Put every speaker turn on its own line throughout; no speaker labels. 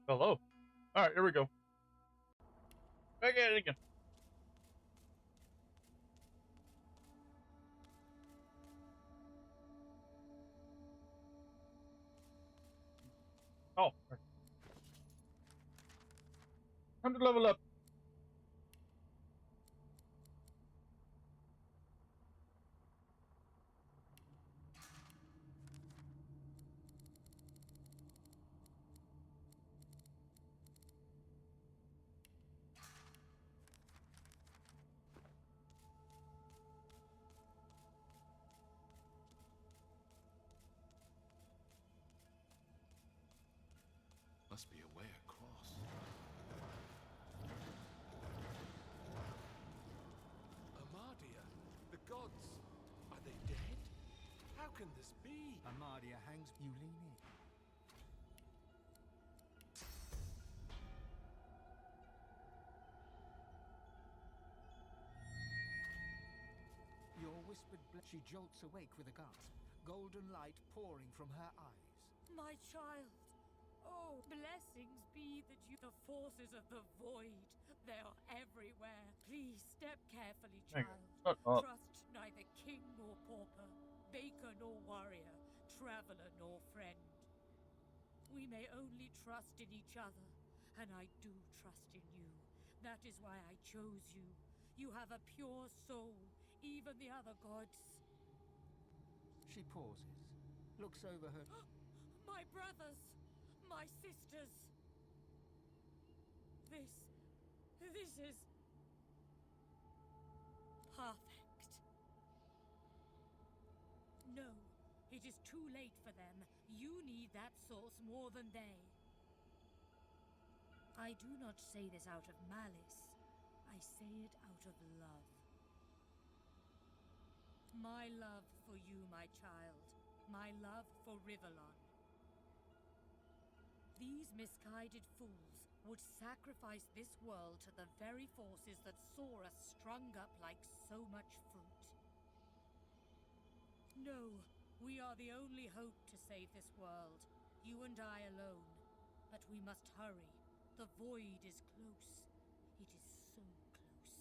Hello. Alright, here we go. Back at it again. Oh. Time to level up.
Must be a way across. Amardia, the gods, are they dead? How can this be?
Amardia hangs. You lean in. Your whispered she jolts awake with a gasp, golden light pouring from her eyes.
My child! Oh, blessings be that you... The forces of the void, they are everywhere. Please step carefully, child.
Shut up.
Trust neither king nor pauper, baker nor warrior, traveler nor friend. We may only trust in each other, and I do trust in you. That is why I chose you. You have a pure soul, even the other gods.
She pauses, looks over her.
My brothers! My sisters! This is... perfect. No, it is too late for them. You need that source more than they. I do not say this out of malice. I say it out of love. My love for you, my child. My love for Rivellon. These misguided fools would sacrifice this world to the very forces that saw us strung up like so much fruit. No, we are the only hope to save this world. You and I alone. But we must hurry. The void is close. It is so close.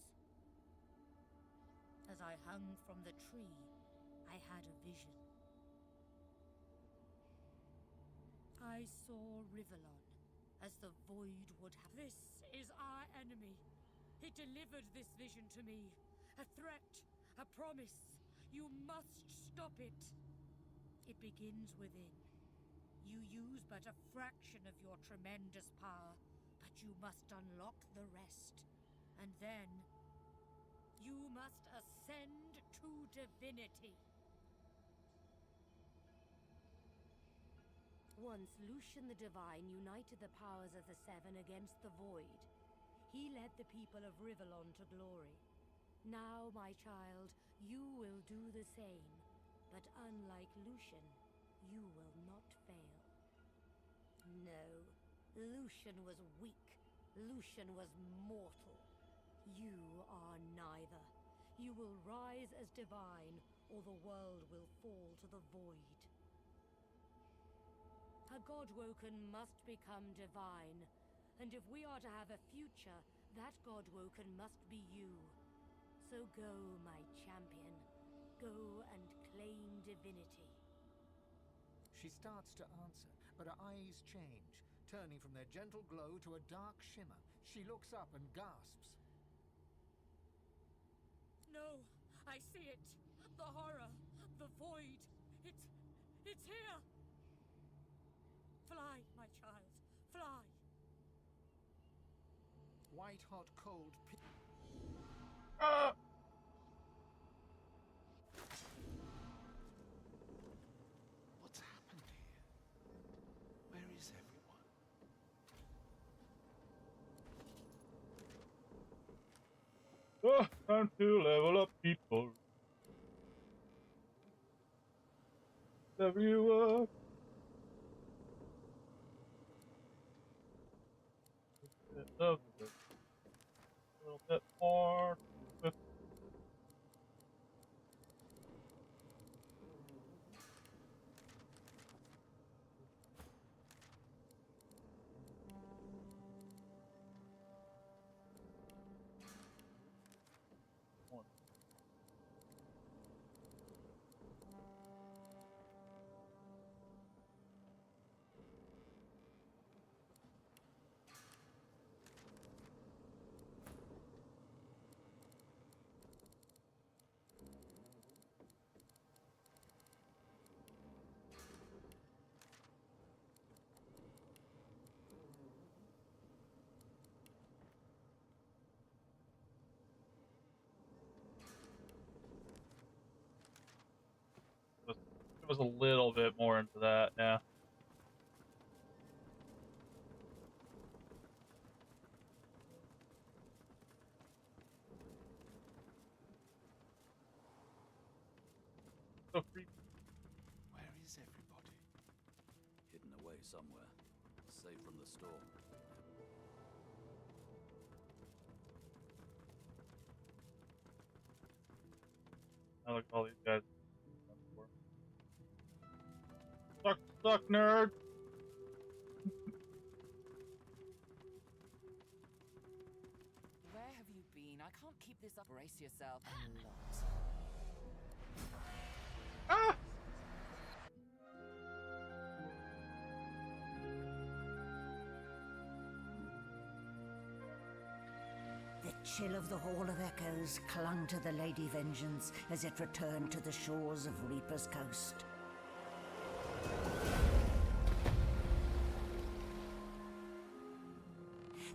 As I hung from the tree, I had a vision. I saw Rivellon, as the void would have. This is our enemy. It delivered this vision to me. A threat, a promise. You must stop it. It begins within. You use but a fraction of your tremendous power, but you must unlock the rest. And then, you must ascend to divinity. Once Lucian the Divine united the powers of the Seven against the Void. He led the people of Rivellon to glory. Now, my child, you will do the same. But unlike Lucian, you will not fail. No, Lucian was weak. Lucian was mortal. You are neither. You will rise as divine, or the world will fall to the void. A Godwoken must become divine, and if we are to have a future, that Godwoken must be you. So go, my champion. Go and claim divinity.
She starts to answer, but her eyes change, turning from their gentle glow to a dark shimmer. She looks up and gasps.
No, I see it. The horror, the void. It's here. Fly, my child, fly.
White hot cold.
Ah!
What's happened here? Where is everyone?
Oh, time to level up, people. Level you up. A little bit more. was a little bit more into that, yeah. So creepy.
Where is everybody?
Hidden away somewhere. Safe from the storm.
I like all these guys. Suck, nerd!
Where have you been? I can't keep this up. Brace yourself. A lot.
Ah!
The chill of the Hall of Echoes clung to the Lady Vengeance as it returned to the shores of Reaper's Coast.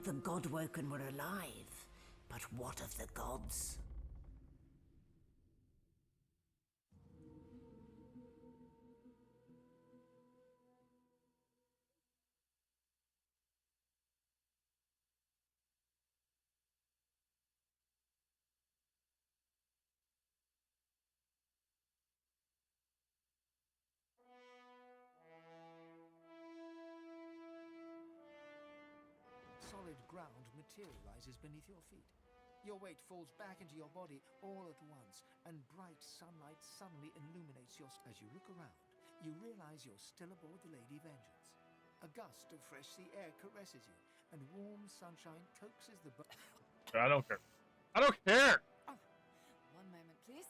The Godwoken were alive, but what of the gods?
Solid ground materializes beneath your feet. Your weight falls back into your body all at once, and bright sunlight suddenly illuminates as you look around, you realize you're still aboard the Lady Vengeance. A gust of fresh sea air caresses you, and warm sunshine coaxes the
I don't care. I don't care!
Oh, one moment, please.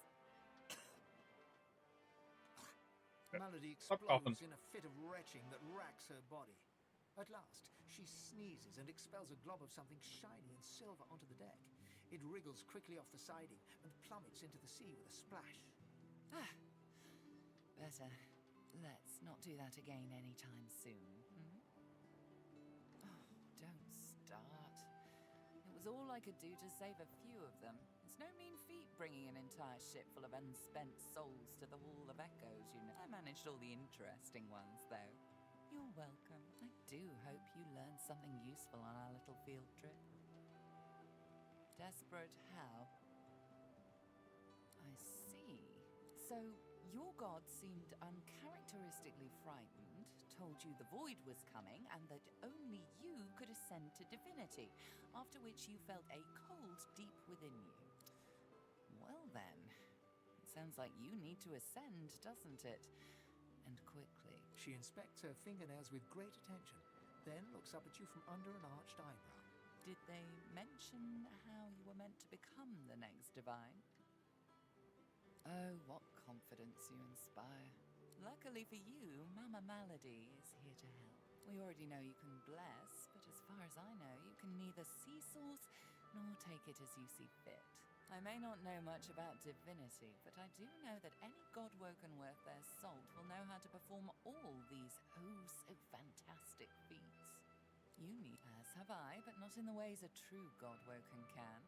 Melody
Stop coughing.
explodes in a fit of retching that racks her body. At last, she sneezes and expels a glob of something shiny and silver onto the deck. It wriggles quickly off the siding and plummets into the sea with a splash.
Ah, better. Let's not do that again anytime soon. Hmm? Oh, don't start. It was all I could do to save a few of them. It's no mean feat bringing an entire ship full of unspent souls to the Hall of Echoes, you know. I managed all the interesting ones, though. You're welcome. I do hope you learned something useful on our little field trip. Desperate how? I see. So, your god seemed uncharacteristically frightened, told you the void was coming, and that only you could ascend to divinity, after which you felt a cold deep within you. Well then, it sounds like you need to ascend, doesn't it? And quickly.
She inspects her fingernails with great attention, then looks up at you from under an arched eyebrow.
Did they mention how you were meant to become the next divine? Oh, what confidence you inspire. Luckily for you, Mama Malady is here to help. We already know you can bless, but as far as I know, you can neither see source nor take it as you see fit. I may not know much about divinity, but I do know that any godwoken worth their salt will know how to perform all these so fantastic feats. You need, as have I, but not in the ways a true godwoken can.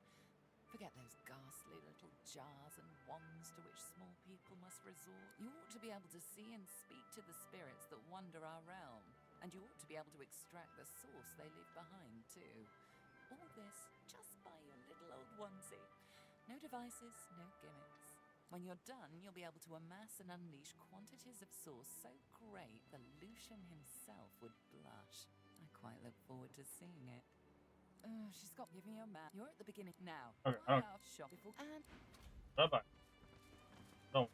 Forget those ghastly little jars and wands to which small people must resort. You ought to be able to see and speak to the spirits that wander our realm, and you ought to be able to extract the source they leave behind, too. All this just by your little old onesie. No devices, no gimmicks. When you're done, you'll be able to amass and unleash quantities of source so great the Lucian himself would blush. I quite look forward to seeing it. She's got to give me your map. You're at the beginning now.
Okay,
Fly
okay.
off shop before and
Bye-bye. No.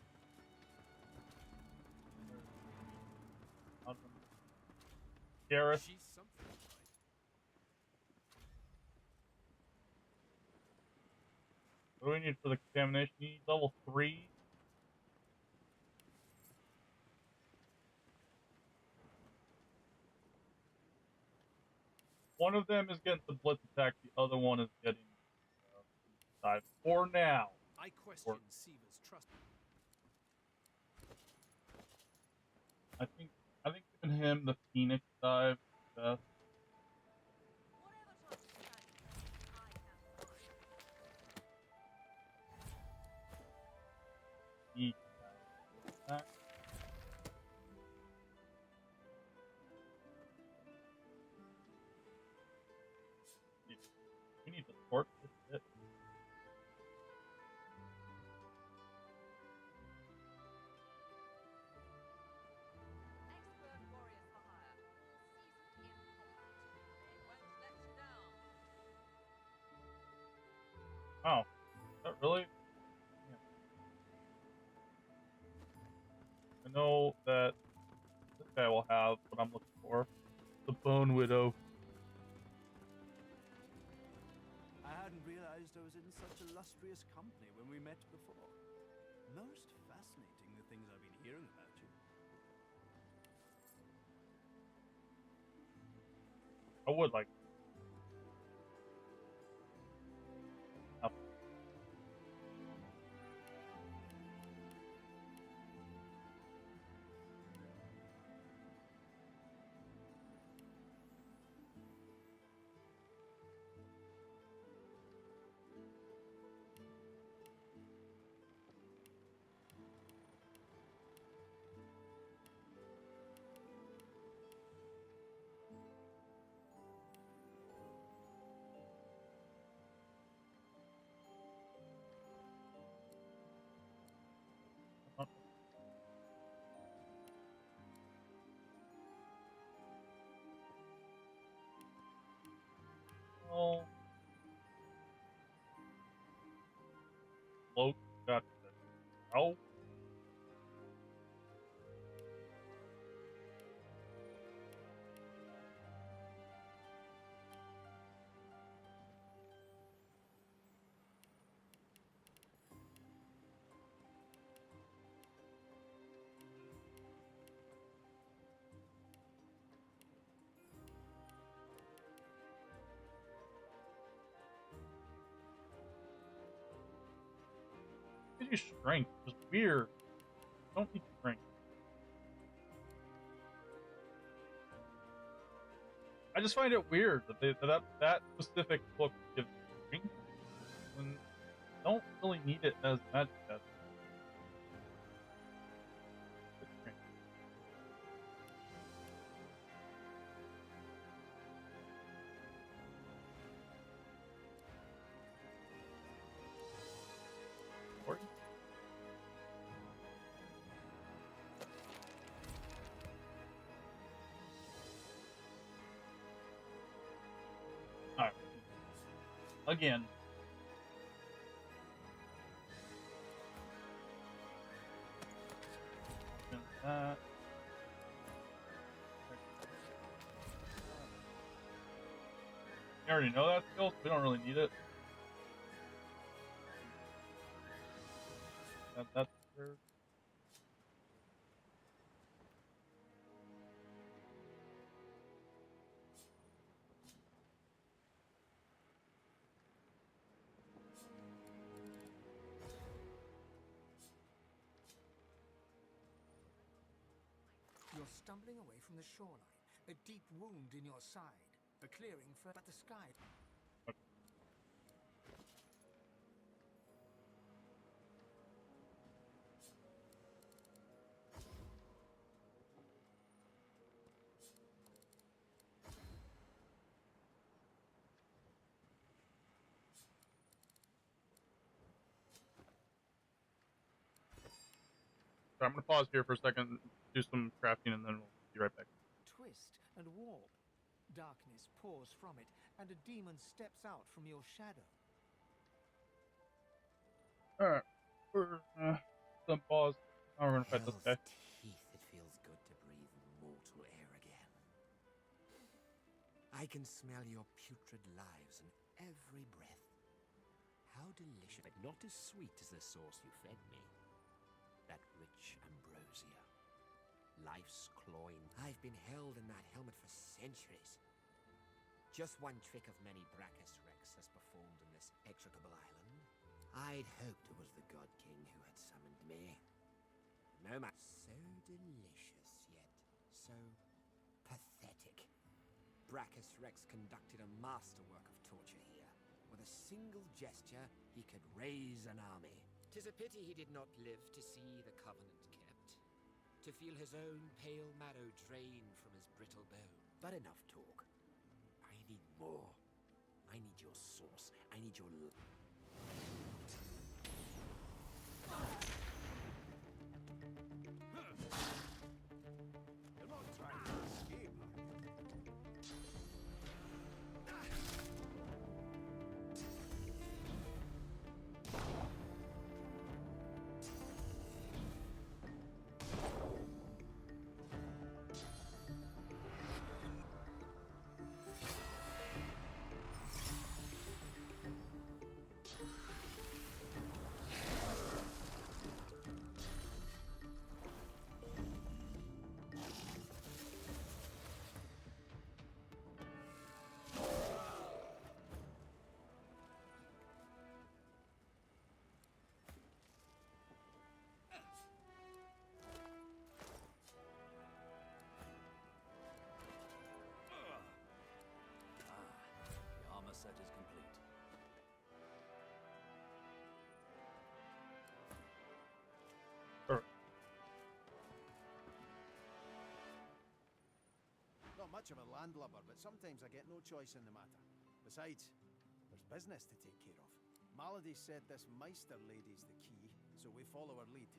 Gareth.
She's something, right?
What do we need for the contamination? You need level 3? One of them is getting the blitz attack, the other one is getting dive. For now.
I question Siva's trust.
I think giving him the Phoenix dive is best. He can attack. Wow. Is that really? Yeah. I know that this guy will have what I'm looking for. The Bone Widow.
I hadn't realized I was in such illustrious company when we met before. Most fascinating, the things I've been hearing about you.
I would like. Oh, uh, well, Cloak got the oh. Gives you strength. It's weird. Don't need strength. I just find it weird that that specific book gives strength when don't really need it as magic as strength. Or alright. Again. And that. You already know that skill, so we don't really need it. That's weird.
You're stumbling away from the shoreline. A deep wound in your side. A clearing for but the sky.
So I'm gonna pause here for a second, do some crafting, and then we'll be right back.
Twist and warp. Darkness pours from it, and a demon steps out from your shadow.
Alright. We're some pause. Now we're gonna fight this guy.
Teeth, it feels good to breathe mortal air again. I can smell your putrid lives in every breath. How delicious, but not as sweet as the sauce you fed me. That rich ambrosia. Life's cloying. I've been held in that helmet for centuries. Just one trick of many Brachus Rex has performed in this execrable island. I'd hoped it was the God King who had summoned me. No matter. So delicious, yet so pathetic. Brachus Rex conducted a masterwork of torture here. With a single gesture, he could raise an army. 'Tis a pity he did not live to see the Covenant kept. To feel his own pale marrow drained from his brittle bone. But enough talk. I need more. I need your sauce. I need your...
You're not trying to escape, are you?
much of a landlubber, but sometimes I get no choice in the matter. Besides, there's business to take care of. Malady said this Meister lady's the key, so we follow her lead.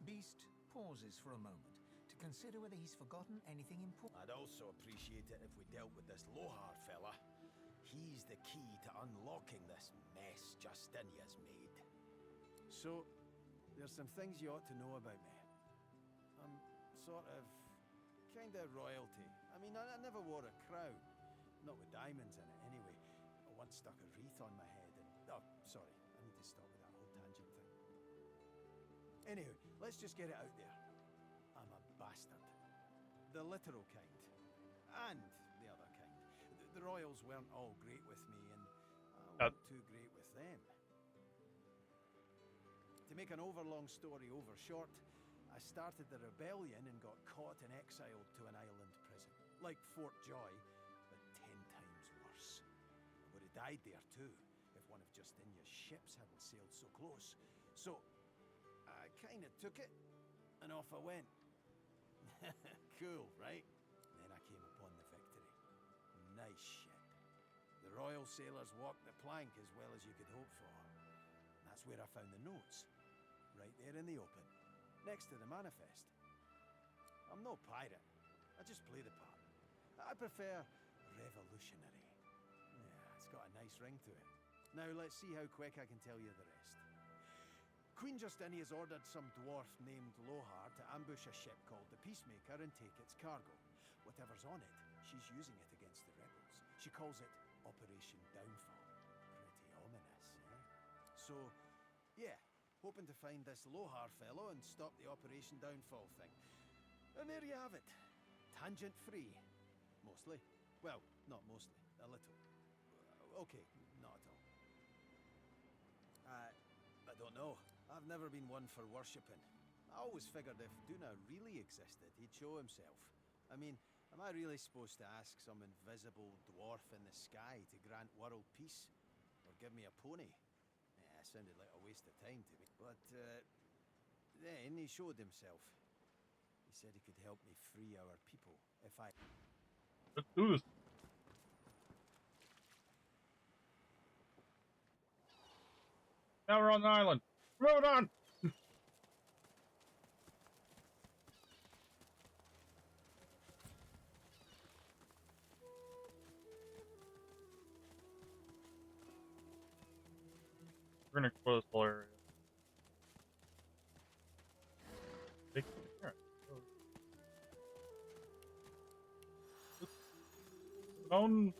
Beast pauses for a moment to consider whether he's forgotten anything important.
I'd also appreciate it if we dealt with this Lohar fella. He's the key to unlocking this mess Justinia's made. So, there's some things you ought to know about me. I'm sort of... kind of royalty. I mean, I never wore a crown. Not with diamonds in it, anyway. I once stuck a wreath on my head and... Oh, sorry. I need to stop with that whole tangent thing. Anywho, let's just get it out there. I'm a bastard. The literal kind. And the other kind. The royals weren't all great with me, and I wasn't too great with them. To make an overlong story over short, I started the rebellion and got caught and exiled to an island prison. Like Fort Joy, but 10 times worse. I would have died there too, if one of Justinia's ships hadn't sailed so close. So, I kind of took it, and off I went. Cool, right? Then I came upon the victory. Nice shit. The royal sailors walked the plank as well as you could hope for. That's where I found the notes. Right there in the open. Next to the manifest. I'm no pirate. I just play the part. I prefer revolutionary. Yeah, it's got a nice ring to it. Now let's see how quick I can tell you the rest. Queen Justinia's ordered some dwarf named Lohar to ambush a ship called the Peacemaker and take its cargo. Whatever's on it, she's using it against the rebels. She calls it Operation Downfall. Pretty ominous, eh? So, yeah, hoping to find this Lohar fellow and stop the Operation Downfall thing. And there you have it. Tangent free. Mostly. Well, not mostly. A little. Okay, not at all. I don't know. I've never been one for worshipping. I always figured if Duna really existed, he'd show himself. I mean, am I really supposed to ask some invisible dwarf in the sky to grant world peace? Or give me a pony? Yeah, it sounded like a waste of time to me. But, then he showed himself. He said he could help me free our people if I...
Let's do this. Now we're on the island. Move on! We're gonna explore this whole area. Alright. Stone.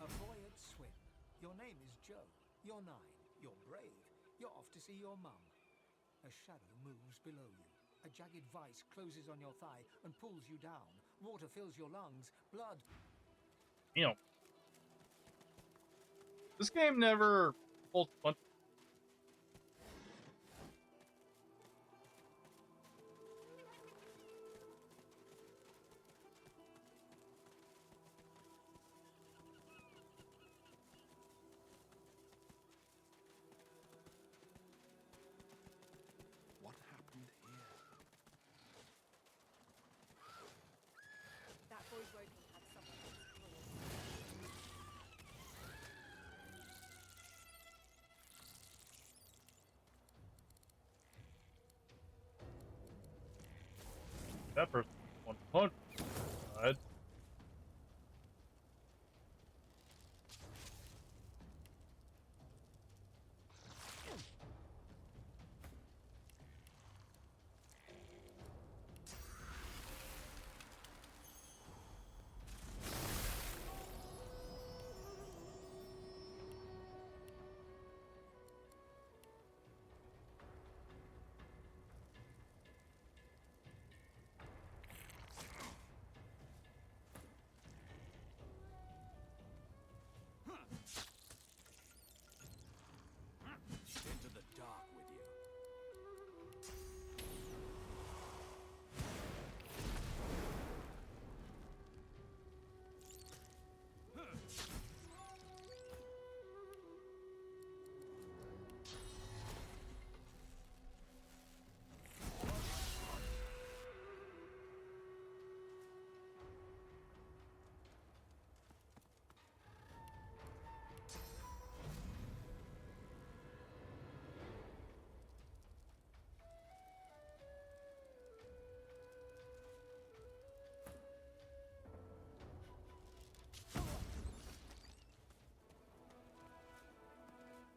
A voyage swim. Your name is Joe. You're 9. You're brave. You're off to see your mum. A shadow moves below you. A jagged vice closes on your thigh and pulls you down. Water fills your lungs. Blood.
You know, this game never holds a bunch.
What happened here?
That boy's woken had something in his claws.
That person one punch. God.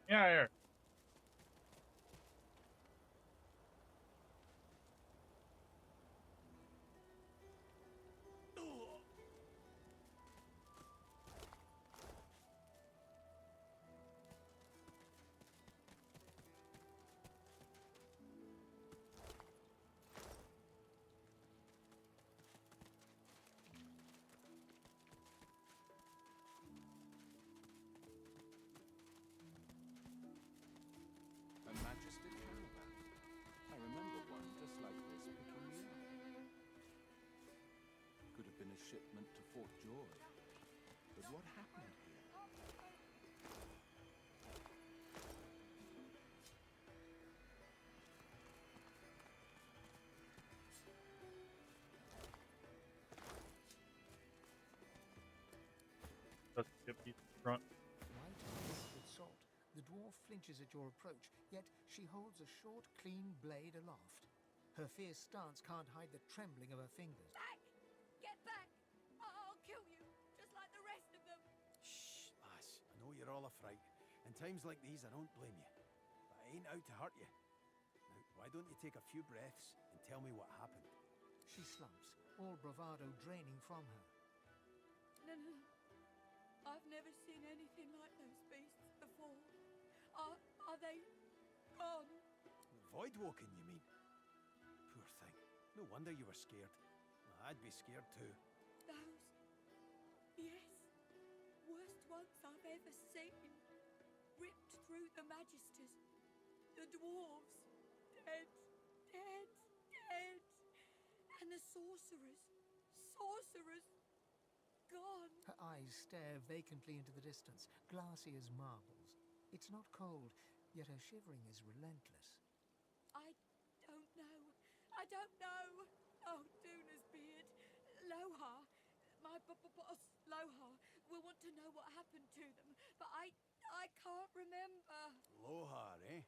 Yeah, here.
A Magister caravan. I remember one just like this picking me up. Could have been a shipment to Fort Joy. But what happened here?
Let's get these front.
White hot with salt, the dwarf flinches at your approach, yet she holds a short, clean blade aloft. Her fierce stance can't hide the trembling of her fingers.
Back! Get back! I'll kill you, just like the rest of them.
Shh, lass. I know you're all afraid. In times like these, I don't blame you. But I ain't out to hurt you. Now, why don't you take a few breaths and tell me what happened?
She slumps, all bravado draining from her.
No. I've never seen anything like those beasts before. Are they gone?
Void walking, you mean? Poor thing. No wonder you were scared. I'd be scared too.
Those? Yes. Worst ones I've ever seen. Ripped through the Magisters. The dwarves. Dead. And the sorcerers. Gone.
Her eyes stare vacantly into the distance, glassy as marbles. It's not cold, yet her shivering is relentless.
I don't know. Oh, Duna's beard. Lohar. My boss, Lohar, will want to know what happened to them, but I can't remember.
Lohar, eh?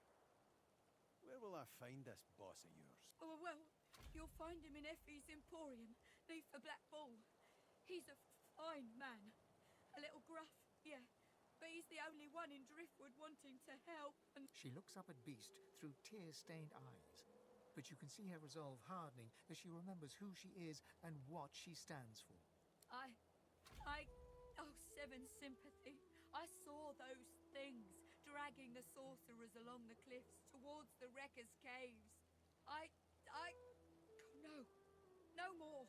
Where will I find this boss of yours?
Oh, well, you'll find him in Effie's Emporium, neath the Black Bull. He's a fine man. A little gruff, yeah. But he's the only one in Driftwood wanting to help, and...
She looks up at Beast through tear-stained eyes. But you can see her resolve hardening as she remembers who she is and what she stands for.
Oh, Seven Sympathy. I saw those things dragging the sorcerers along the cliffs towards the Wrecker's Caves. No more.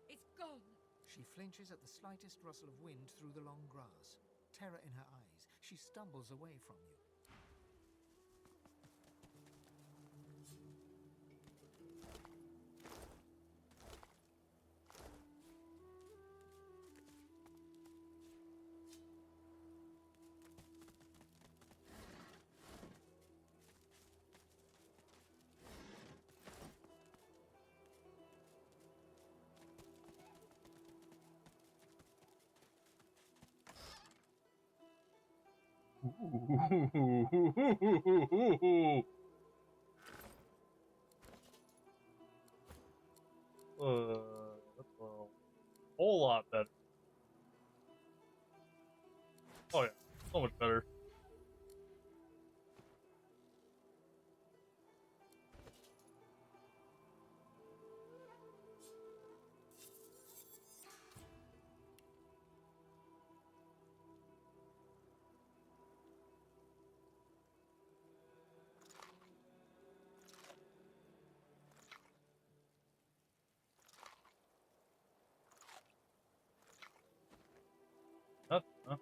It's gone.
She flinches at the slightest rustle of wind through the long grass. Terror in her eyes, she stumbles away from you.
That's a whole lot better. Oh yeah, so much better. Nothing, huh?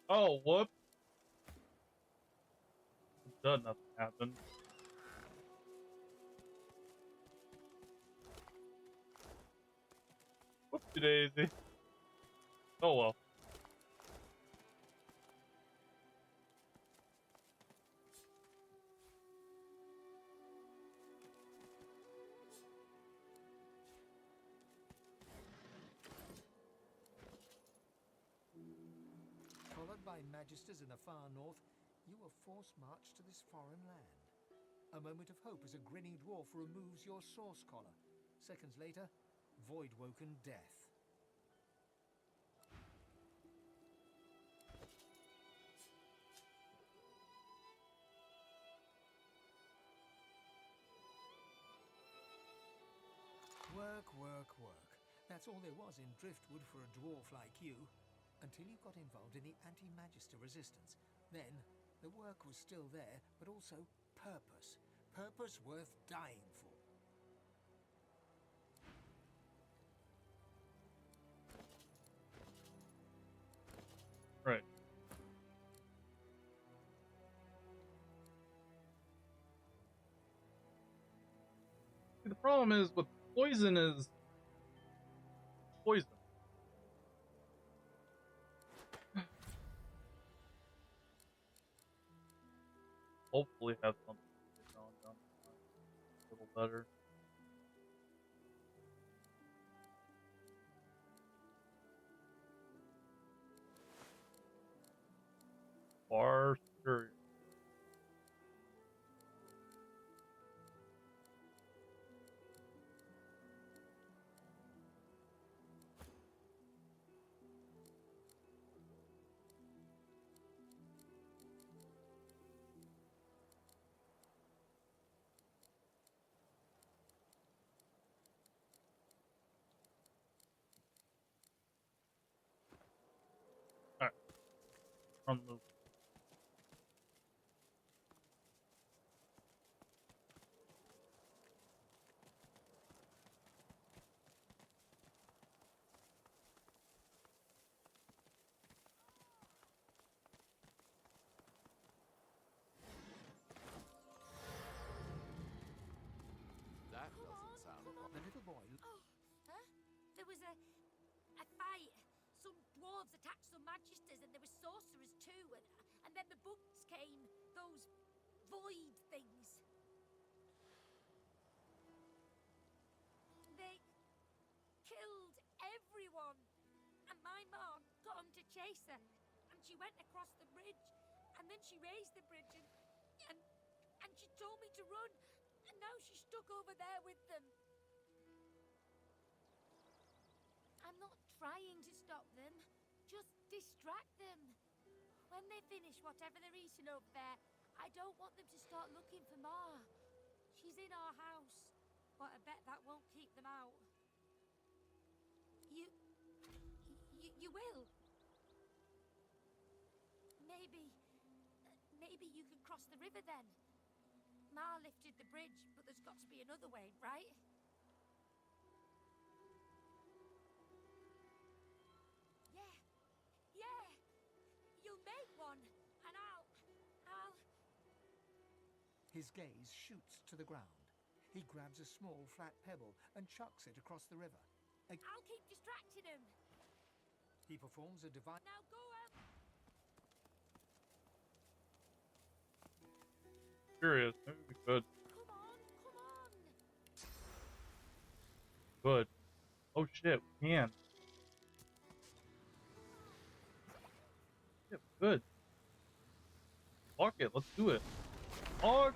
Oh, whoop. Nothing happened. Whoopsie daisy. Oh well.
Followed by Magisters in the far north, you are forced marched to this foreign land. A moment of hope as a grinning dwarf removes your source collar. Seconds later, void-woken death. Work, work, work. That's all there was in Driftwood for a dwarf like you. Until you got involved in the anti-magister resistance. Then, the work was still there, but also purpose. Purpose worth dying for.
Right. The problem is with poison is poison. Hopefully have something going down the line a little better. Far superior. Alright. On the move.
That doesn't sound right.
The little boy...
Oh, huh? There was a fight. Some dwarves attacked some magisters, and there were sorcerers too. And then the bugs came. Those void things. They killed everyone. And my mom got them to chase her. And she went across the bridge. And then she raised the bridge and she told me to run. And now she's stuck over there with them. I'm not trying to stop them. Just distract them. When they finish whatever they're eating over there, I don't want them to start looking for Ma. She's in our house, but I bet that won't keep them out. You will. Maybe you can cross the river then. Ma lifted the bridge, but there's got to be another way, right? Yeah. You'll make one, and I'll...
His gaze shoots to the ground. He grabs a small flat pebble and chucks it across the river.
I'll keep distracting him.
He performs a divine...
Now go out.
Curious. Maybe we could.
Come on.
Good. Oh shit, we can. Yeah, good. Fuck it, let's do it. Oh!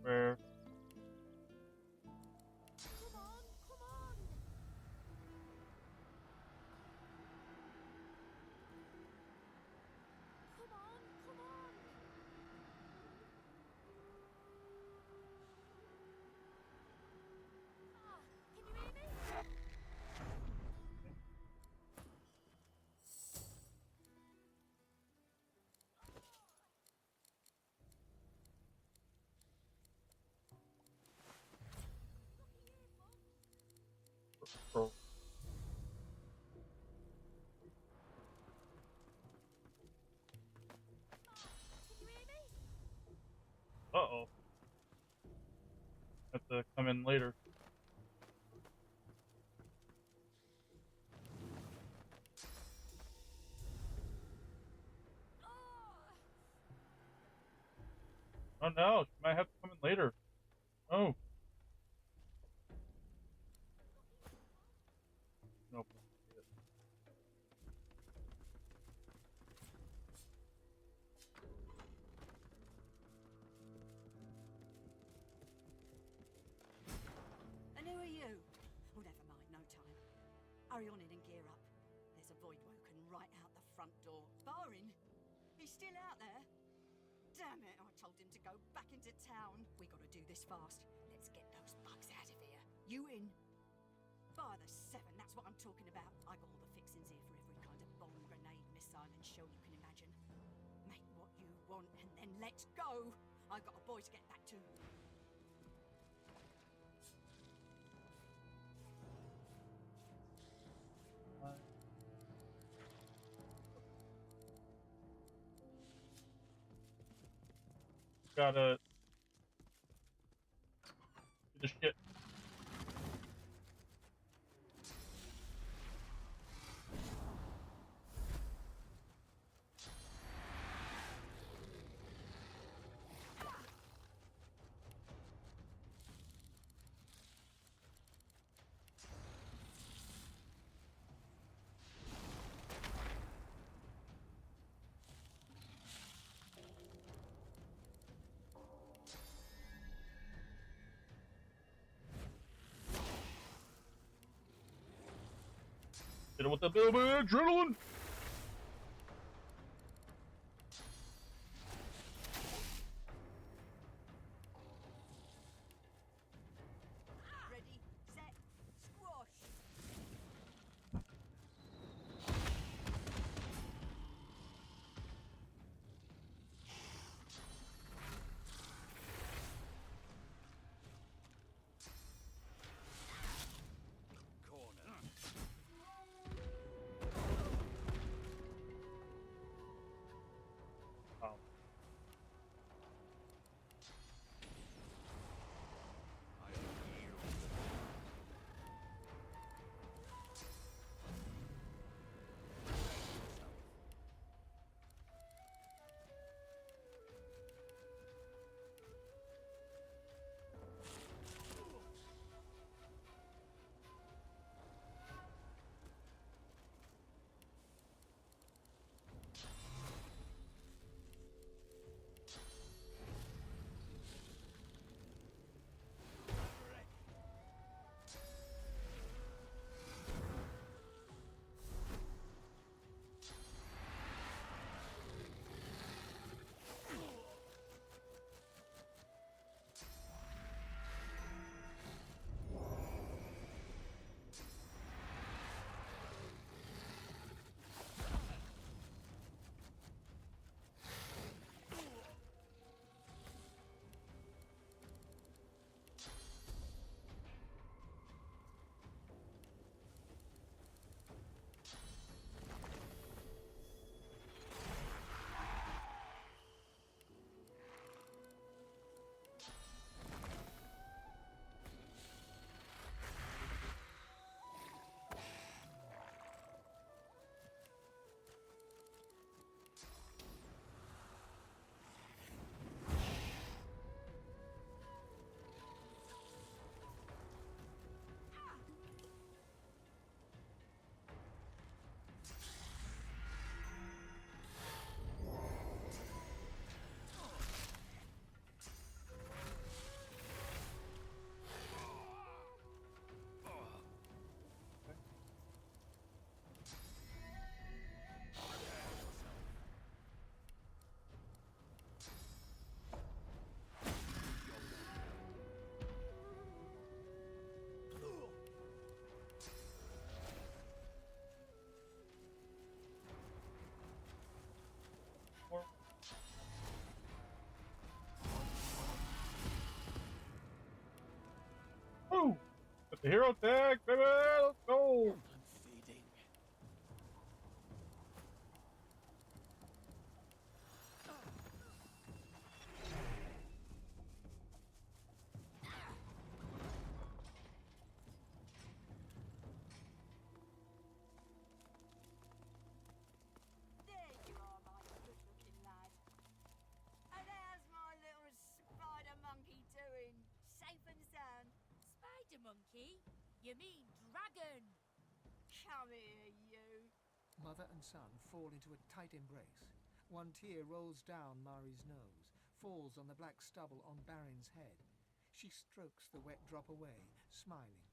Where?
Come on. Ah, can you hear me?
Oh.
Can you hear me?
Uh-oh. Have to come in later. Oh no, she might have to come in later. Oh.
Hurry on in and gear up. There's a void woken right out the front door. Barring, he's still out there. Damn it, I told him to go back into town. We gotta do this fast. Let's get those bugs out of here. You in? By the 7, that's what I'm talking about. I got all the fixings here for every kind of bomb, grenade, missile and shell you can imagine. Make what you want and then let's go. I got a boy to get back to.
Gotta do the shit. Hit it with the bit of adrenaline.
Ready, set, squash.
Corner.
Wow. Woo! Got the hero tag, baby! Let's go!
I'm feeding.
There you are, my good-looking lad. And how's my little spider monkey doing? Safe and sound?
Spider monkey? You mean dragon?
Come here, you.
Mother and son fall into a tight embrace. One tear rolls down Mari's nose, falls on the black stubble on Barin's head. She strokes the wet drop away, smiling.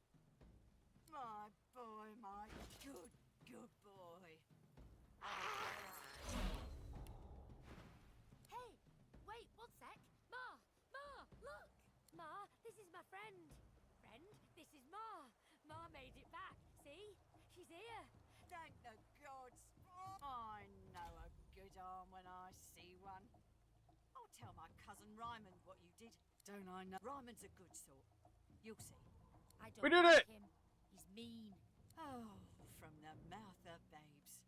My boy, my good boy.
Hey, wait, one sec. Ma, look. Ma, this is my friend. Friend, this is Ma. Ma made it back. See? She's here.
Thank the gods. I know a good arm when I see one. I'll tell my cousin Ryman what you did. Don't I know? Ryman's a good sort. You'll see.
I don't
We did
like
it!
him. He's mean.
Oh, from the mouth of babes.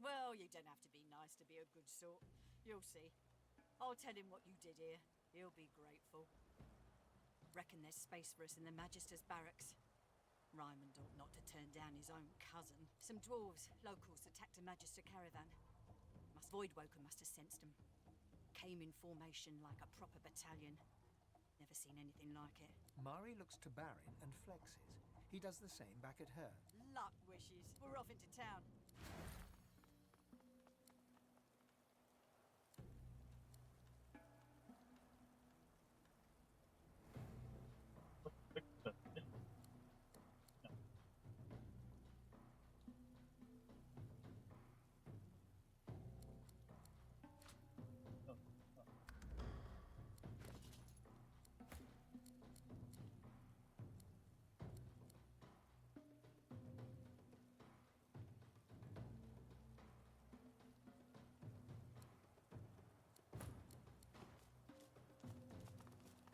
Well, you don't have to be nice to be a good sort. You'll see. I'll tell him what you did here. He'll be grateful. Reckon there's space for us in the Magister's barracks. Ryman ought not to turn down his own cousin. Some dwarves, locals, attacked a Magister caravan. Voidwoken must have sensed them. Came in formation like a proper battalion. Never seen anything like it.
Mari looks to Barin and flexes. He does the same back at her.
Luck wishes. We're off into town.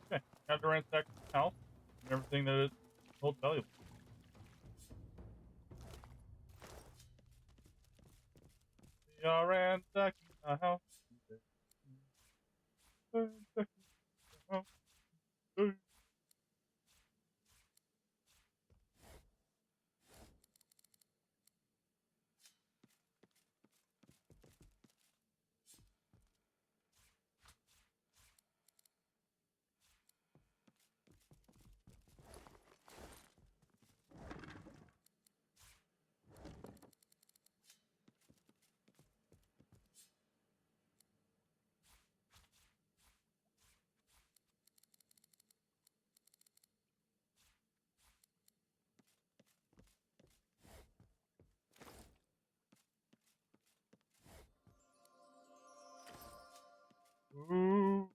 Okay, have to ransack the house and everything that it holds valuable. We are ransacking the house. Ransacking the house. Ooh.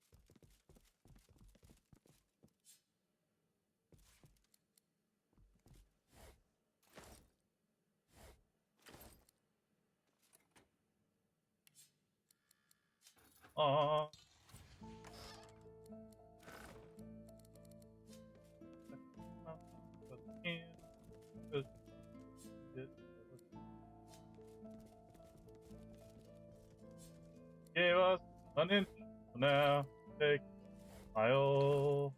Aww. Gave us an inch, now take a mile.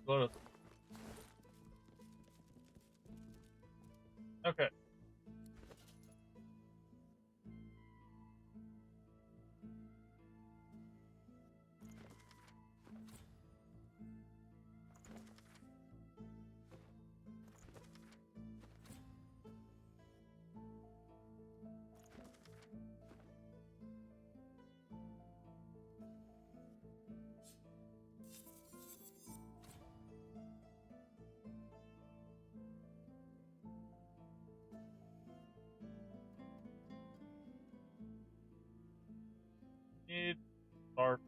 Let us. Okay. Need star.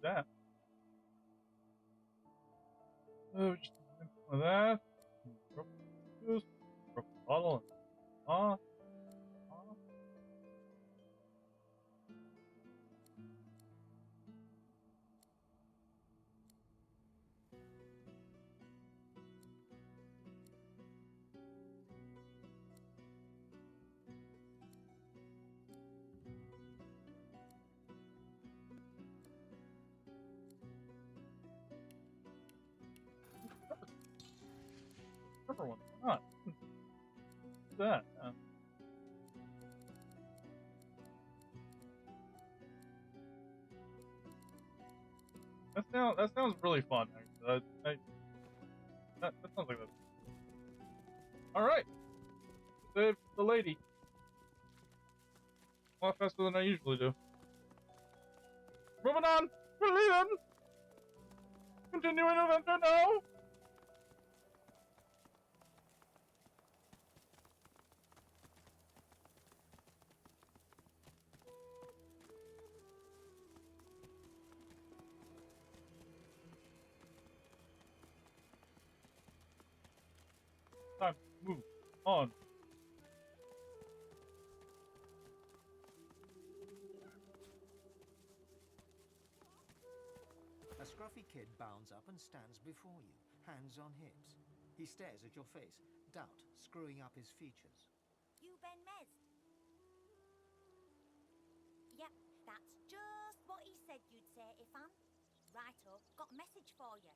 that. So just some of that. Broken juice, broken bottle, and everyone's not. What's that? That sounds really fun. Actually, that sounds like that. All right, save the lady. A lot faster than I usually do. Moving on. We're leaving. Continuing adventure now. Time to move on.
A scruffy kid bounds up and stands before you, hands on hips. He stares at your face, doubt screwing up his features.
You Ben Mez? Yep, that's just what he said you'd say, Ifan. Righto, got a message for you.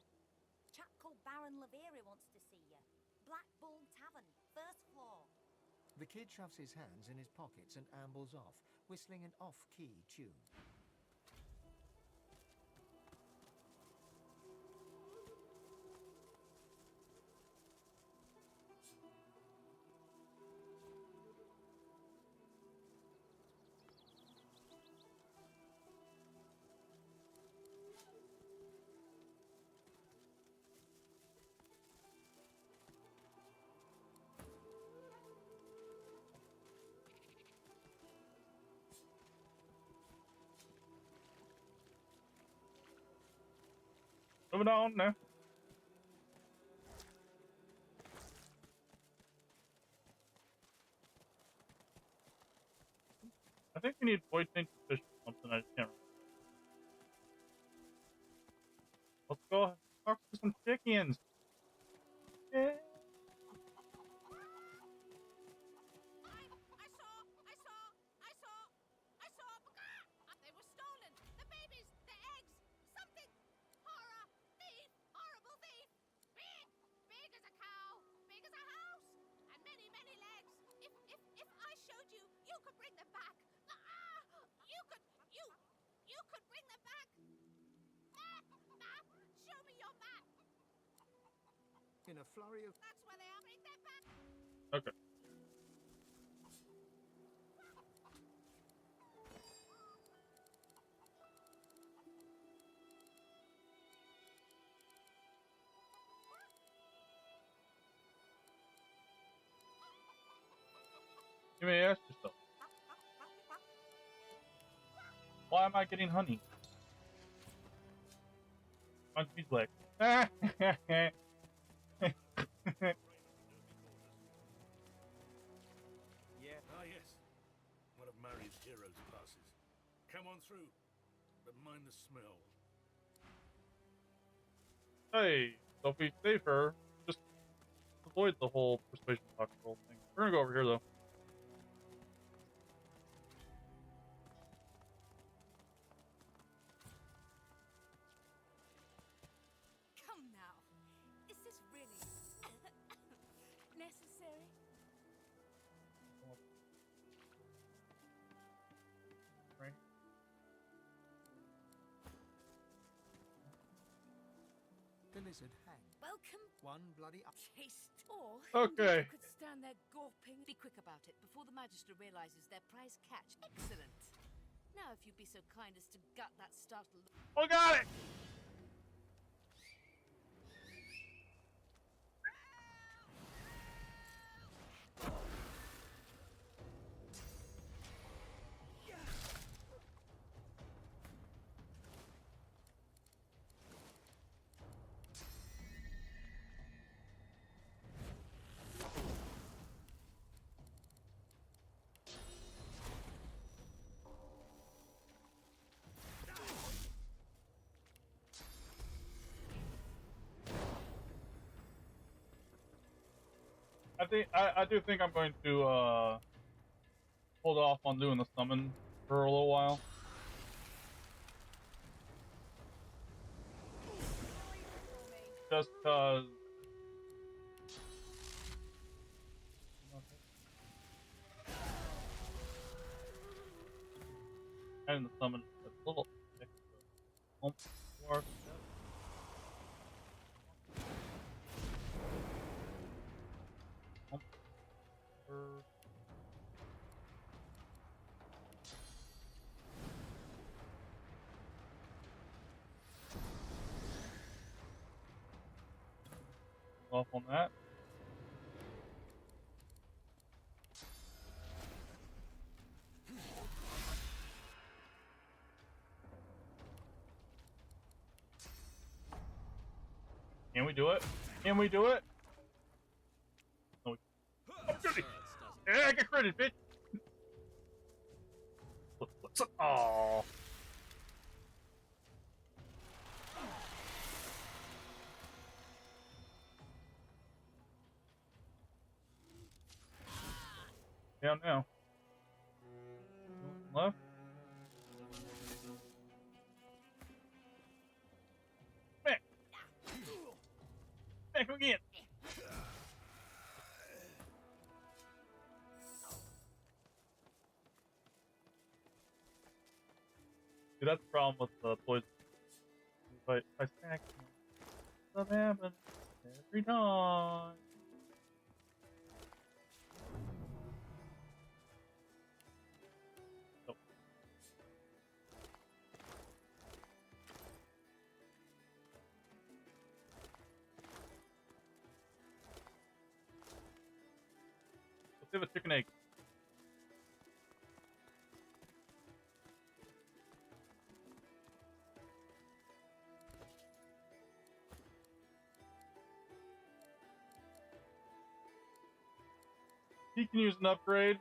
Chap called Baron Laveri wants to see you. Black Bull Tavern, first floor.
The kid shoves his hands in his pockets and ambles off, whistling an off-key tune.
Moving on now. I think we need void tainted fish or something. I just can't remember. Let's go talk to some chickens. Yeah.
They were stolen. The babies, the eggs, something. Horror, thief, horrible thief. Big as a cow, big as a house, and many, many legs. If I showed you, you could bring them back. You could bring them back. Map, show me your map.
In a flurry of...
That's where they are. Bring them back.
Okay. You may ask yourself, why am I getting honey? Monkey's leg.
Yeah. Ah, yes. One of Mari's heroes passes. Come on through, but mind the smell.
Hey, don't be safer. Just avoid the whole persuasion talk roll thing. We're gonna go over here though.
Come now. Is this really necessary?
Right.
The lizard hangs.
Welcome.
One bloody up.
Taste. Or
Okay.
you could stand there gawping.
Be quick about it before the Magister realizes their prize catch. Excellent. Now, if you'd be so kind as to gut that startled...
Oh, got it! I do think I'm going to hold off on doing the summon for a little while. Just cause and the summon a little extra oomph to our step. Oomph. Off on that. Can we do it? Can we do it? No, we can't. Oh, goody! Yeah, I get credit, bitch! What's up? Oh. Down now. Left. Back. Back again. See, that's the problem with the poison. If I stack them, stuff happens every time. Oh. Let's have a chicken egg. He can use an upgrade.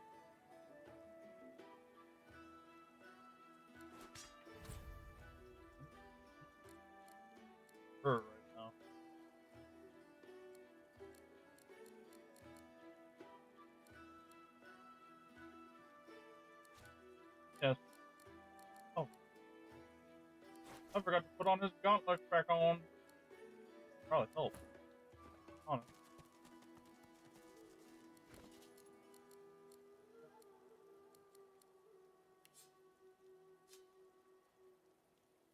Her right now. Yes. Oh. I forgot to put on his gauntlets back on. Probably help. On it.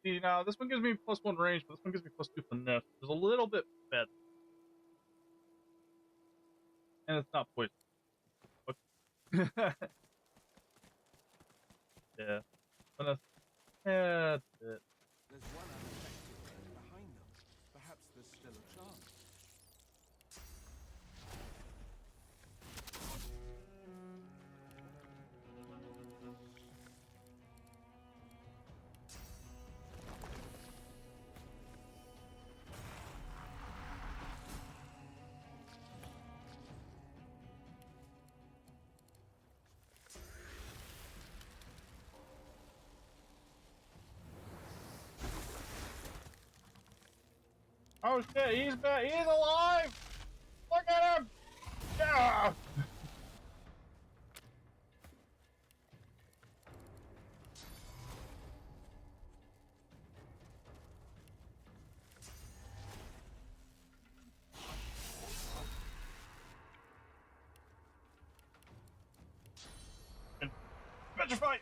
See, now this one gives me +1 range, but this one gives me +2 finesse. There's a little bit better. And it's not poison. Okay. Yeah. Finesse. Yeah, that's it.
There's one unaffected thing behind them. Perhaps there's still a chance.
Oh shit, he's back. He's alive! Look at him! Yeah! Petrified!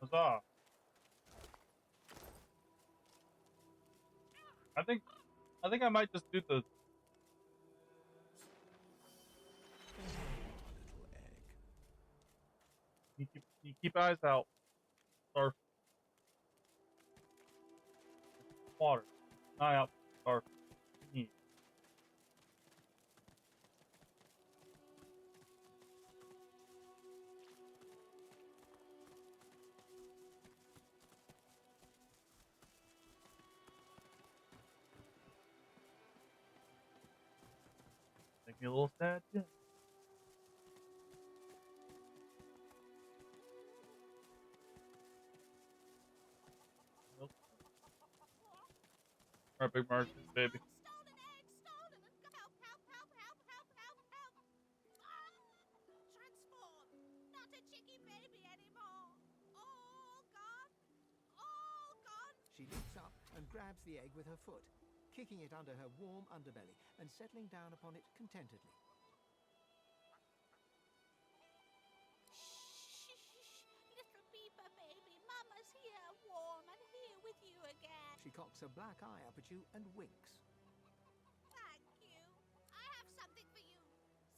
Huzzah. I think I might just do the
Little egg.
you keep eyes out. Starfish. Water. Eye out for starfish. me a little sad too. Alright, Big Mark, baby.
Stolen eggs, stolen and help, help, help, help, help, help, help. Transform. Not a chicky baby anymore. All gone. All gone.
She leaps up and grabs the egg with her foot, kicking it under her warm underbelly and settling down upon it contentedly.
Shh, little beaver baby. Mama's here, warm and here with you again.
She cocks a black eye up at you and winks.
Thank you. I have something for you.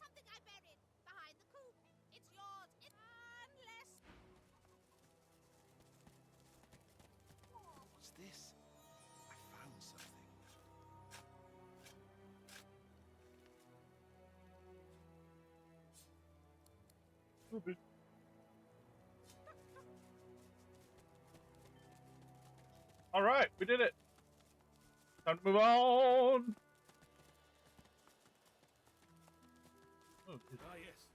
Something I buried behind the coop. It's yours. Unless...
What's this? I found something.
Ruby. Alright, we did it. Time to move on. Oh,
Ah, yes.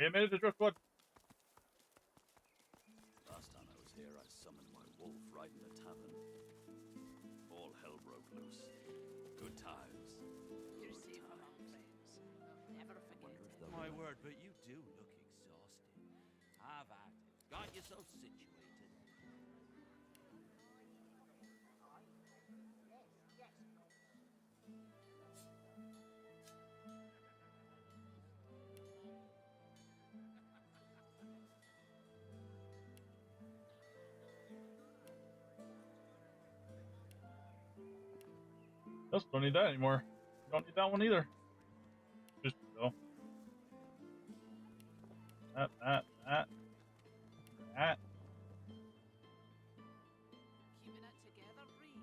we made it to Driftwood.
Last time I was here, I summoned my wolf right in the tavern. All hell broke loose. Good times.
You're safe among friends. Never forget it.
My word, but you do look exhausted. Have at it. Got yourself situated.
Just don't need that anymore. Don't need that one either. Just go. That.
Keeping it together, Bree.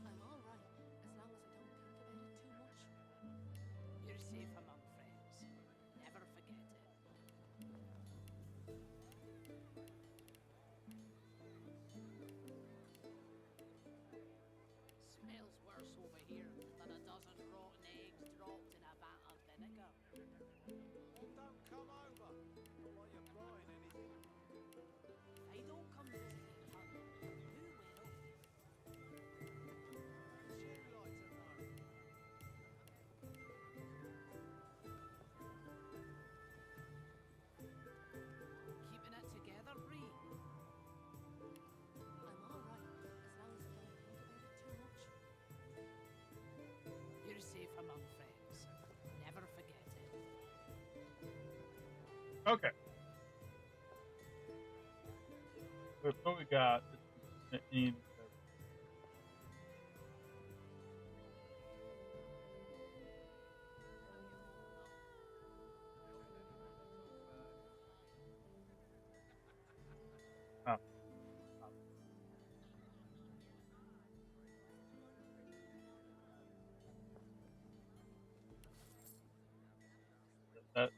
I'm all right, as long as I don't think about it too much.
You're safe among friends. Never forget it. Smells worse over here than a dozen rotten eggs dropped in a vat of vinegar.
Well, don't come over. Not like you're buying anything.
If I don't come visiting her, who will?
Would you like to know?
Keeping it together, Bree. I'm all right, as long as I don't think about it too much.
You're safe among friends. Never forget it.
Okay. So what we got is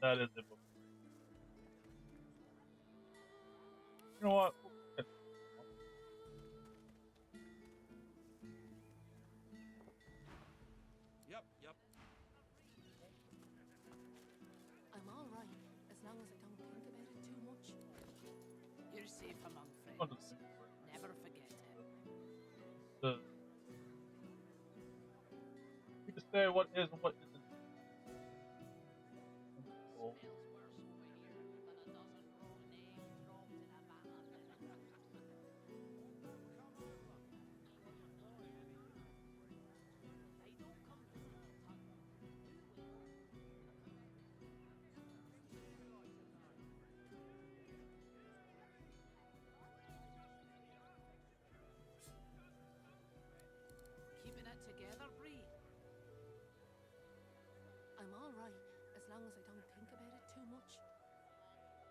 that is it. You know what?
Yep.
I'm all right, as long as I don't think about it too much.
You're safe among
I'll
friends.
just think for it.
Never forget it.
You can say what is and what isn't. Oh.
Smells worse over here than a dozen rotten eggs dropped in a vat of vinegar. If I don't come visiting her, who will?
Keeping it together, Bree. I'm all right, as long as I don't think about it too much.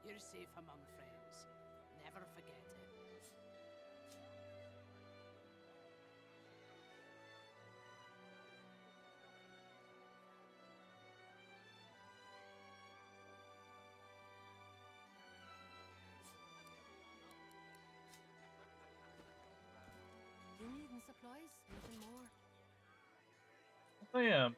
You're safe among friends. Never forget it. supplies, nothing more.
Yes, I am.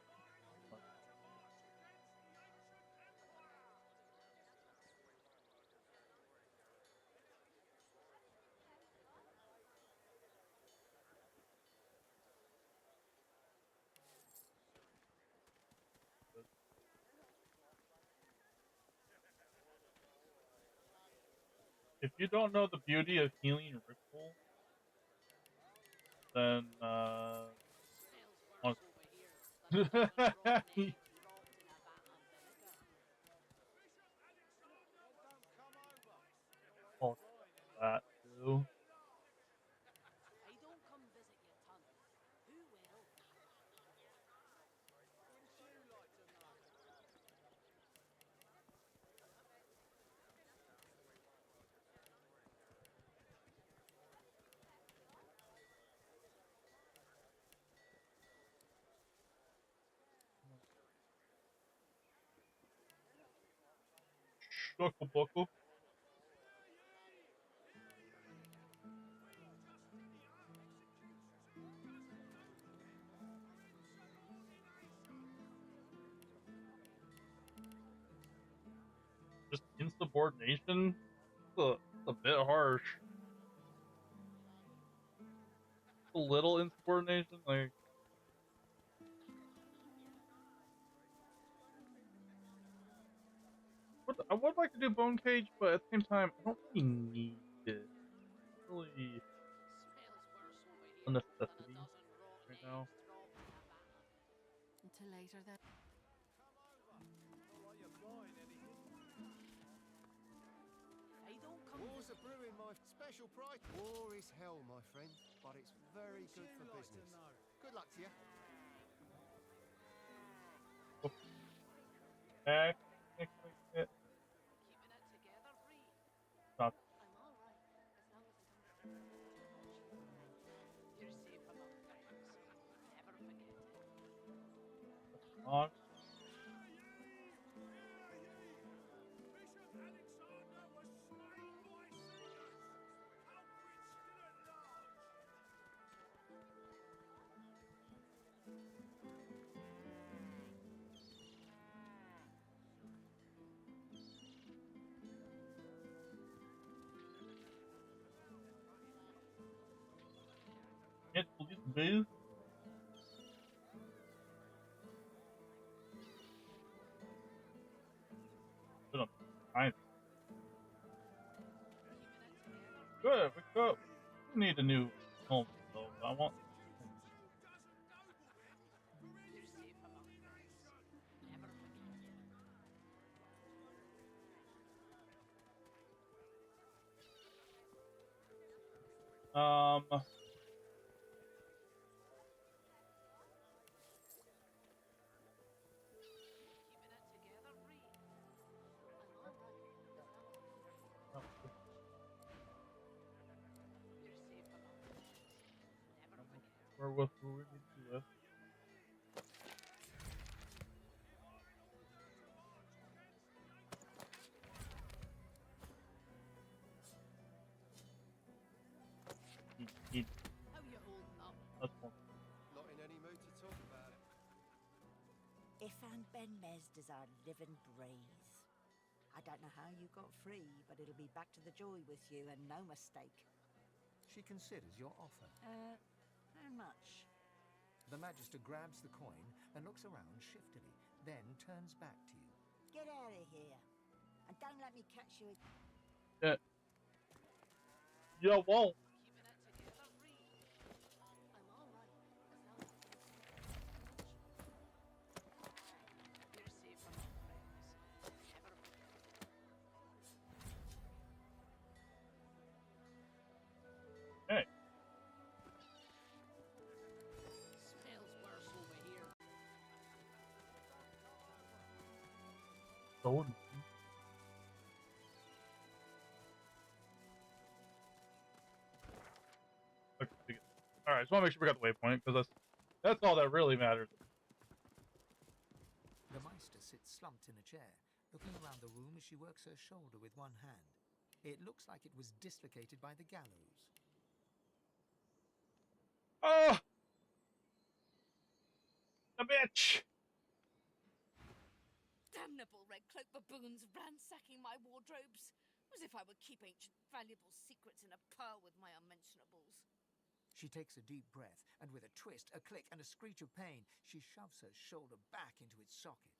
If you don't know the beauty of healing ritual, then
Smells worse over here than a dozen rotten eggs dropped in a vat of vinegar.
oh, that too.
I don't come visit you, ton. Who will?
Shucklebuckle. Just insubordination? It's a bit harsh. A little insubordination, like. I would like to do Bone Cage, but at the same time, I don't really need it. It's really
Smells worse over here
a
than a
necessity
dozen rotten
right
eggs
now.
dropped in a vat of.
Until later then.
I don't come
War's a
visit
brewing, my special price. War is hell, my friend, but it's very good for business. Good luck to you.
Technically, it
keeping it together, Bree.
not
I'm all right, as long as I don't get too much. You're safe among friends. Never forget it.
on. Can't please move. Put 'em behind. Good, we go. We need a new home though. I want.
You're safe among friends. Never forget it. Keeping it together, Bree. I'm all right, as long as I don't get too much. You're safe among friends. Never forget it.
We're with who we need to be with. Eat.
How you holding up?
That's one.
Not in any mood to talk about it.
Ifan Ben Mesd is our living braze. I don't know how you got free, but it'll be back to the joy with you, and no mistake.
She considers your offer.
How much?
The Magister grabs the coin and looks around shiftily, then turns back to you.
Get out of here, and don't let me catch you.
Yeah. You won't.
Keeping it together, Bree. I'm all right, as long as I don't get too much. You're safe among friends. Never forget it.
Hey.
Smells worse over here.
So. Okay. All right. Just want to make sure we got the waypoint because that's all that really matters.
The Meister sits slumped in a chair, looking around the room as she works her shoulder with one hand. It looks like it was dislocated by the gallows.
Oh, a bitch!
Damnable red cloak baboons ransacking my wardrobes, as if I would keep ancient valuable secrets in a pile with my unmentionables.
She takes a deep breath, and with a twist, a click, and a screech of pain, she shoves her shoulder back into its socket.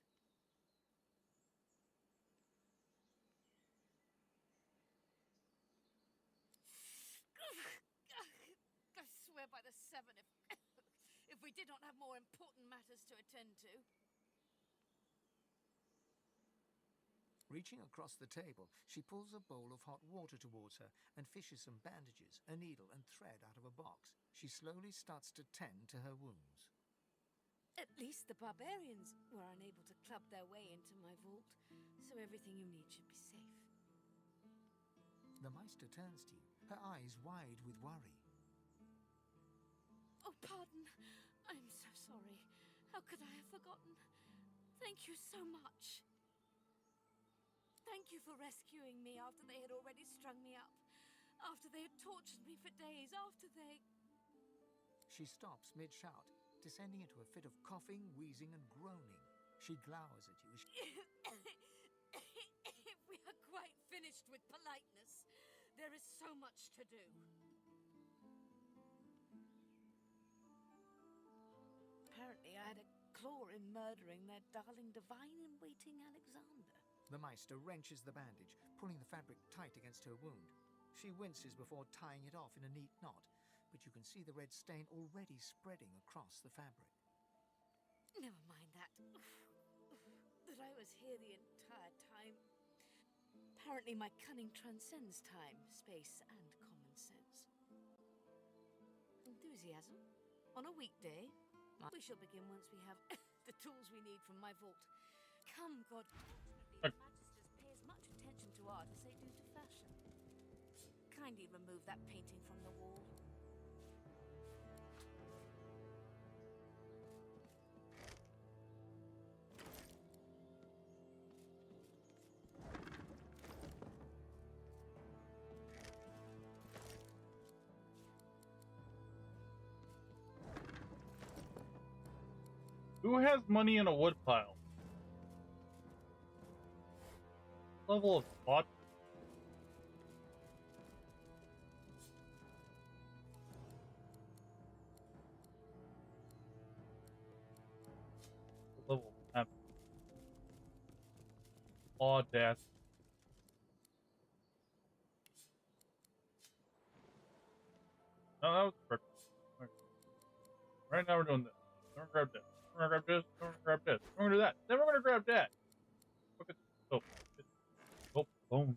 I swear by the seven, if we did not have more important matters to attend to.
Reaching across the table, she pulls a bowl of hot water towards her and fishes some bandages, a needle, and thread out of a box. She slowly starts to tend to her wounds.
At least the barbarians were unable to club their way into my vault, so everything you need should be safe.
The Meister turns to you, her eyes wide with worry.
Oh, pardon. I'm so sorry. How could I have forgotten? Thank you so much. Thank you for rescuing me after they had already strung me up. After they had tortured me for days. After they...
She stops mid-shout, descending into a fit of coughing, wheezing, and groaning. She glowers at you as
If we are quite finished with politeness, there is so much to do. Apparently I had a claw in murdering their darling divine-in-waiting Alexander.
The Meister wrenches the bandage, pulling the fabric tight against her wound. She winces before tying it off in a neat knot, but you can see the red stain already spreading across the fabric.
Never mind that. That I was here the entire time. Apparently my cunning transcends time, space, and common sense. Enthusiasm? On a weekday? We shall begin once we have the tools we need from my vault. Come, God. Fortunately, the Magisters pay as much attention to art as they do to fashion. Kindly remove that painting from the wall.
Who has money in a woodpile? Level of thought. Level of audacity. No, that was perfect. Okay. Right now we're doing this. Then we're gonna grab this. We're gonna grab this. Then we're gonna grab this. We're gonna do that. Then we're gonna grab that. Look at soap. Soap. Boom.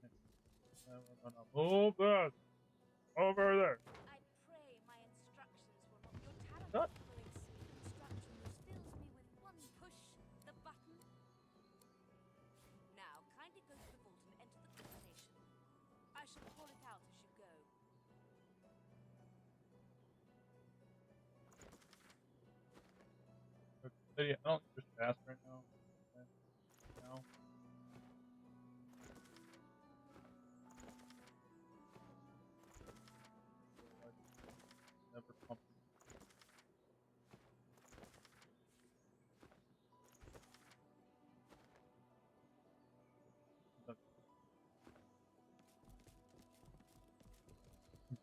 Then we're gonna move this over there.
I pray my instructions will not... Your talent
What?
for following simple instructions fills me with one push, the button. Now, kindly go to the vault and enter the combination. I shall call it out as you go.
I don't think there's fast right now. Okay. No. Never pumped.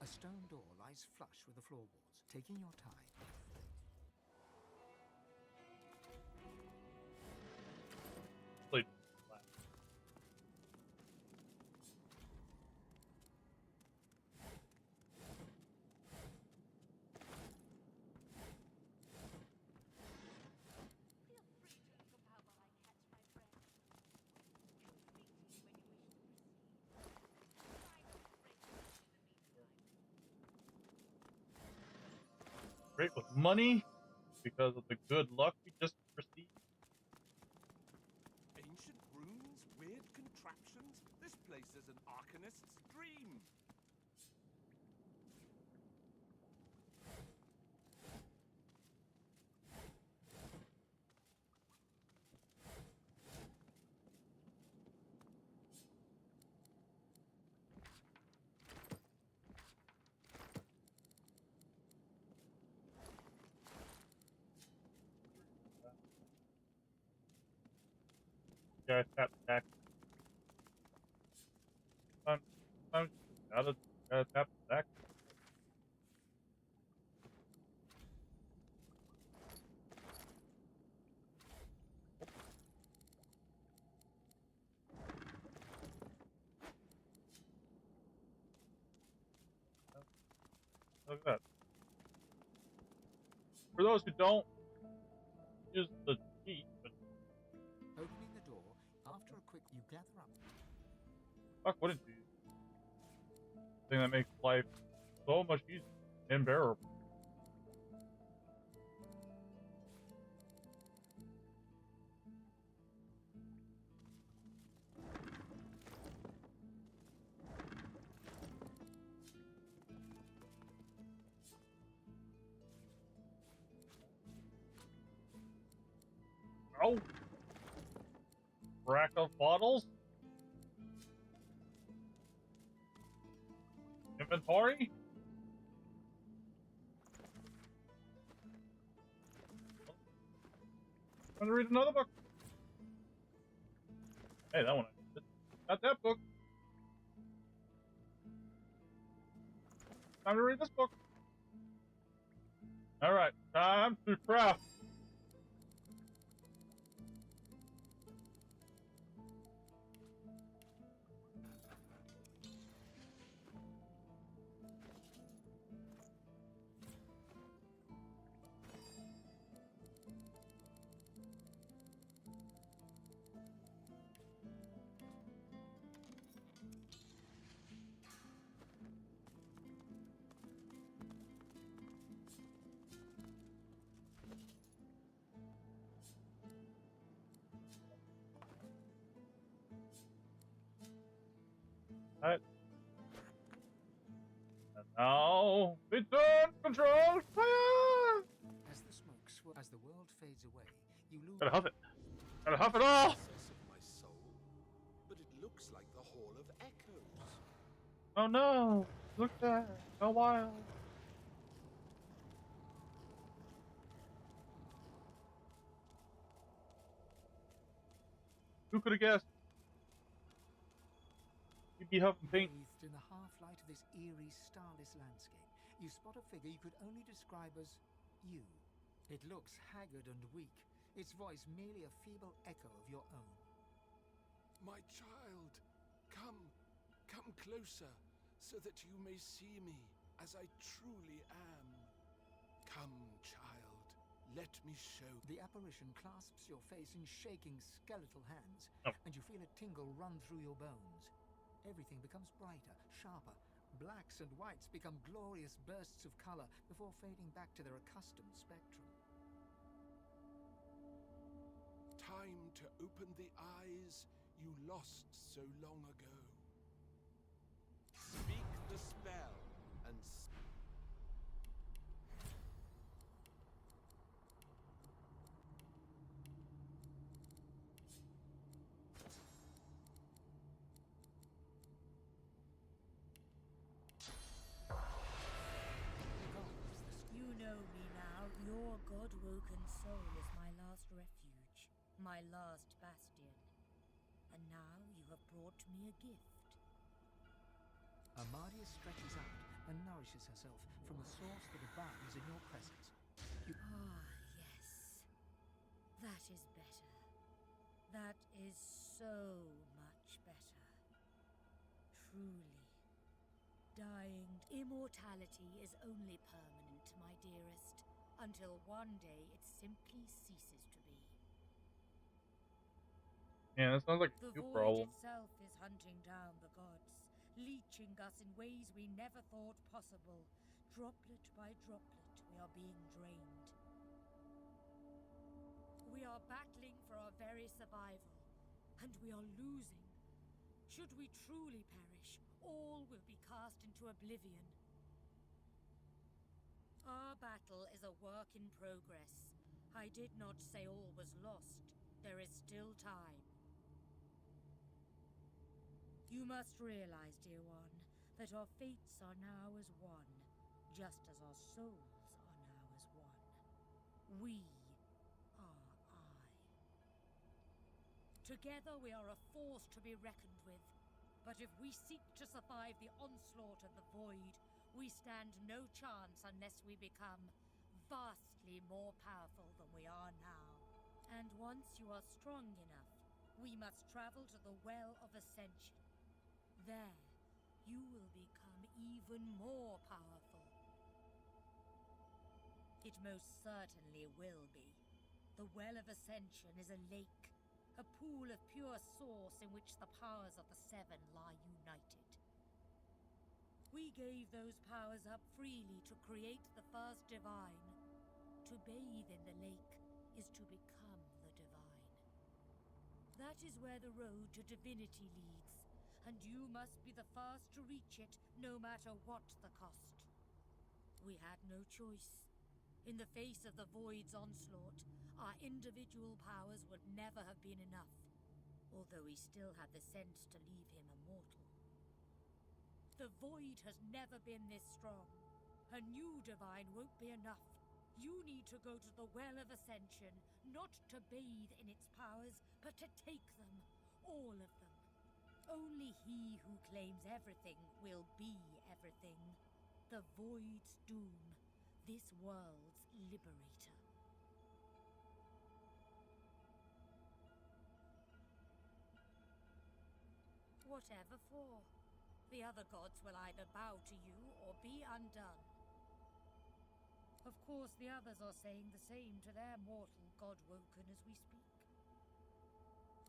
A stone door lies flush with the floorboards. Taking your time.
Played. Great with money because of the good luck we just received.
Ancient runes, weird contraptions. This place is an arcanist's dream.
gotta tap back. Sometimes you gotta tap back. Look at that. For those who don't use the key, but
Opening the door, after a quick, you gather up.
fuck, what did you? Thing that makes life so much easier and bearable. Oh, rack of bottles. Inventory. I'm gonna read another book. Hey, that one. Got that book. Time to read this book. All right, time to craft. Alright. And now, return control fire!
As the world fades away, you lose.
Gotta huff it. Gotta huff it all!
Process of my soul, but it looks like the Hall of Echoes.
Oh no! Look there! How wild! Who could have guessed? You'd be huffing paint.
Bathed in the half-light of this eerie, starless landscape, you spot a figure you could only describe as you. It looks haggard and weak, its voice merely a feeble echo of your own.
My child, come closer, so that you may see me as I truly am. Come, child, let me show.
The apparition clasps your face in shaking skeletal hands, and you feel a tingle run through your bones. Everything becomes brighter, sharper. Blacks and whites become glorious bursts of color before fading back to their accustomed spectrum.
Time to open the eyes you lost so long ago. Speak the spell and
You know me now. Your god-woken soul is my last refuge, my last bastion. And now you have brought me a gift.
Amadia stretches out and nourishes herself from a source that abounds in your presence.
Ah, yes. That is better. That is so much better. Truly. Dying. Immortality is only permanent, my dearest, until one day it simply ceases to be.
Yeah, that sounds like a
The
you
void
problem.
itself is hunting down the gods, leeching us in ways we never thought possible. Droplet by droplet, we are being drained. We are battling for our very survival, and we are losing. Should we truly perish, all will be cast into oblivion. Our battle is a work in progress. I did not say all was lost. There is still time. You must realize, dear one, that our fates are now as one, just as our souls are now as one. We are I. To Together we are a force to be reckoned with. But if we seek to survive the onslaught of the Void, we stand no chance unless we become vastly more powerful than we are now. And once you are strong enough, we must travel to the Well of Ascension. There, you will become even more powerful. It most certainly will be. The Well of Ascension is a lake, a pool of pure source in which the powers of the Seven lie united. We gave those powers up freely to create the first divine. To bathe in the lake is to become the divine. That is where the road to divinity leads, and you must be the first to reach it, no matter what the cost. We had no choice. In the face of the Void's onslaught, our individual powers would never have been enough, although he still had the sense to leave him immortal. The Void has never been this strong. A new divine won't be enough. You need to go to the Well of Ascension, not to bathe in its powers, but to take them, all of them. Only he who claims everything will be everything. The Void's doom, this world's liberator. Whatever for. The other gods will either bow to you or be undone. Of course, the others are saying the same to their mortal God-woken as we speak.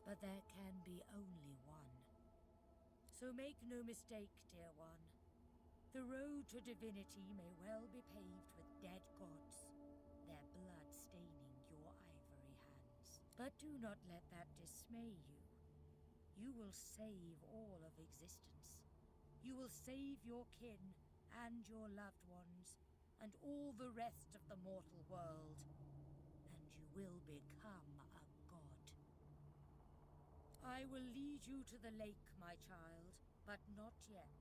But there can be only one. So make no mistake, dear one. The road to divinity may well be paved with dead gods, their blood staining your ivory hands. But do not let that dismay you. You will save all of existence. You will save your kin and your loved ones, and all the rest of the mortal world, and you will become a god. I will lead you to the lake, my child, but not yet.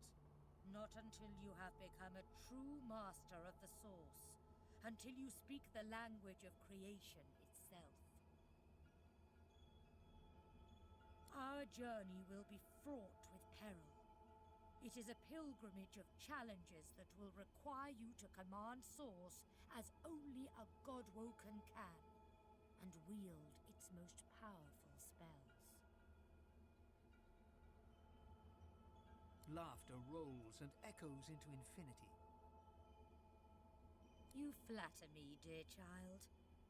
Not until you have become a true master of the Source, until you speak the language of creation itself. Our journey will be fraught with peril. It is a pilgrimage of challenges that will require you to command Source as only a God-woken can, and wield its most powerful spells.
Laughter rolls and echoes into infinity.
You flatter me, dear child,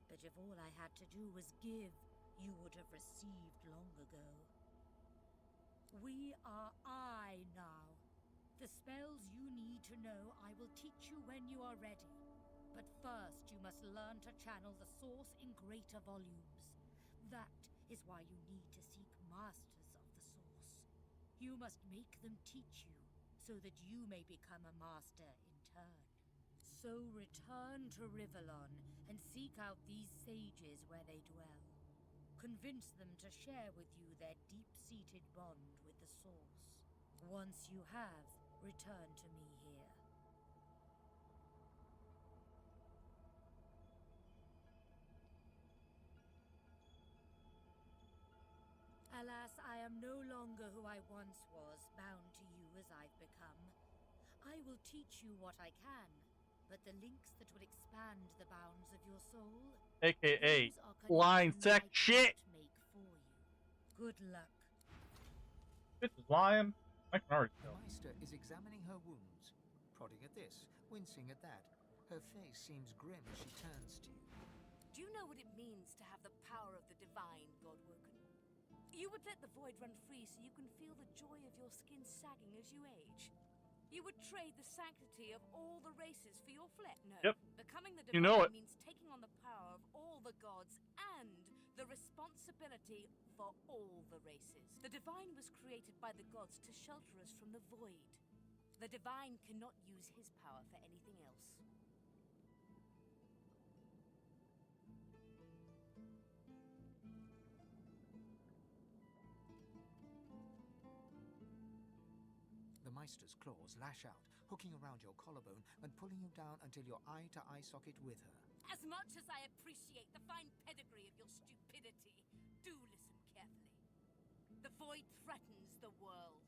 but if all I had to do was give, you would have received long ago. We are I now. The spells you need to know I will teach you when you are ready. But first you must learn to channel the Source in greater volumes. That is why you need to seek masters of the Source. You must make them teach you, so that you may become a master in turn. So return to Rivellon and seek out these sages where they dwell. Convince them to share with you their deep-seated bond with the Source. Once you have, return to me here. Alas, I am no longer who I once was, bound to you as I've become. I will teach you what I can, but the links that will expand the bounds of your soul,
AKA
those are
line
connections
sex
I
shit.
can't make for you. Good luck.
Bitch is lying. I can already
The
tell.
Meister is examining her wounds, prodding at this, wincing at that. Her face seems grim as she turns to you.
Do you know what it means to have the power of the divine, Godwoken? You would let the void run free so you can feel the joy of your skin sagging as you age. You would trade the sanctity of all the races for your flesh. No.
Yep.
Becoming the
You
divine
know it.
means taking on the power of all the gods and the responsibility for all the races. The divine was created by the gods to shelter us from the void. The divine cannot use his power for anything else.
The Meister's claws lash out, hooking around your collarbone and pulling you down until you're eye-to-eye socket with her.
As much as I appreciate the fine pedigree of your stupidity, do listen carefully. The void threatens the world.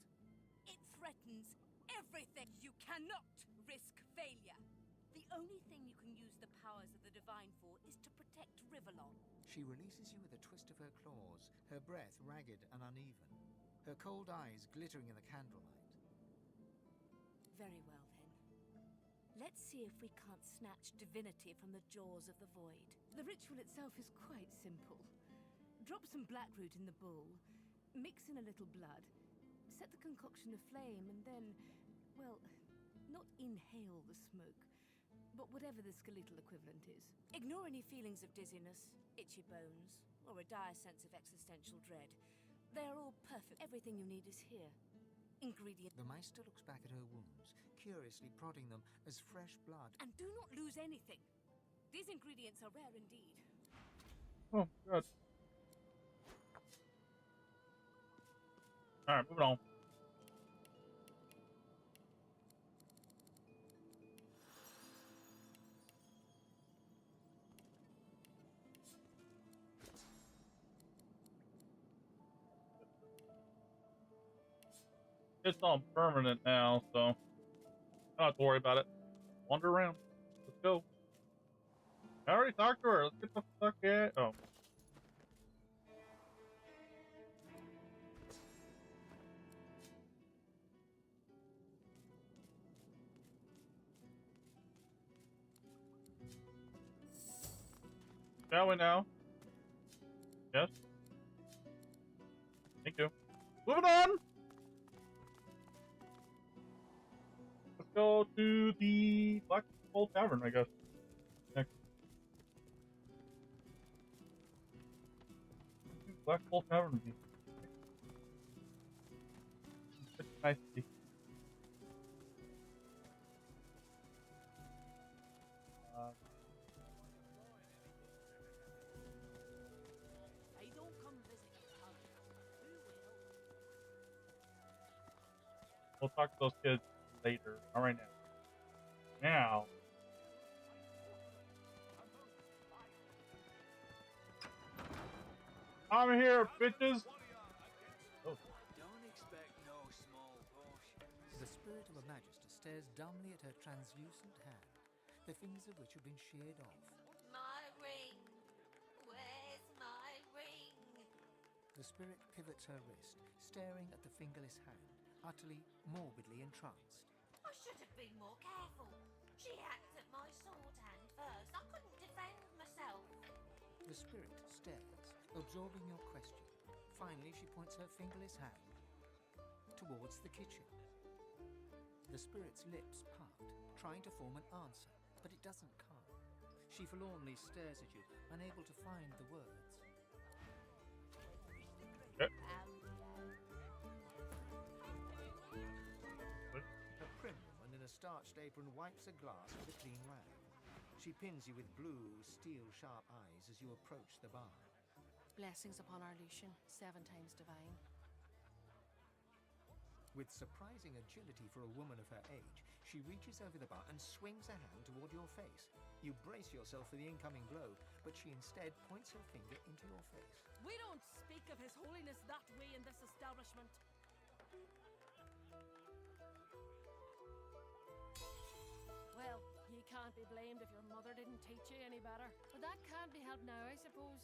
It threatens everything. You cannot risk failure. The only thing you can use the powers of the divine for is to protect Rivellon.
She releases you with a twist of her claws, her breath ragged and uneven, her cold eyes glittering in the candlelight.
Very well, then. Let's see if we can't snatch divinity from the jaws of the void. The ritual itself is quite simple. Drop some blackroot in the bowl, mix in a little blood, set the concoction aflame, and then, well, not inhale the smoke, but whatever the skeletal equivalent is. Ignore any feelings of dizziness, itchy bones, or a dire sense of existential dread. They are all perfect. Everything you need is here. Ingredient.
The Meister looks back at her wounds, curiously prodding them as fresh blood.
And do not lose anything. These ingredients are rare indeed.
Oh, God. Alright, moving on. It's all permanent now, so I don't have to worry about it. Wander around. Let's go. I already talked to her. Let's get the fuck out. Oh. Shall we now? Yes. Thank you. Moving on! Let's go to the Black Hole Tavern, I guess. Next. Black Hole Tavern. It's nice to see.
I don't come visit your house. Who will?
We'll talk to those kids later. Not right now. Now. I'm here, bitches! Oh.
Don't expect no small portion.
The spirit of a magister stares dumbly at her translucent hand, the fingers of which have been sheared off.
My ring. Where's my ring?
The spirit pivots her wrist, staring at the fingerless hand, utterly, morbidly entranced.
I should have been more careful. She hacked at my sword hand first. I couldn't defend myself.
The spirit stares, absorbing your question. Finally, she points her fingerless hand towards the kitchen. The spirit's lips part, trying to form an answer, but it doesn't come. She forlornly stares at you, unable to find the words.
Yep.
A prim woman in a starched apron wipes a glass with a clean rag. She pins you with blue, steel-sharp eyes as you approach the bar.
Blessings upon our Lucian, 7 times divine.
With surprising agility for a woman of her age, she reaches over the bar and swings a hand toward your face. You brace yourself for the incoming blow, but she instead points her finger into your face.
We don't speak of His Holiness that way in this establishment. Well, you can't be blamed if your mother didn't teach you any better. But that can't be helped now, I suppose.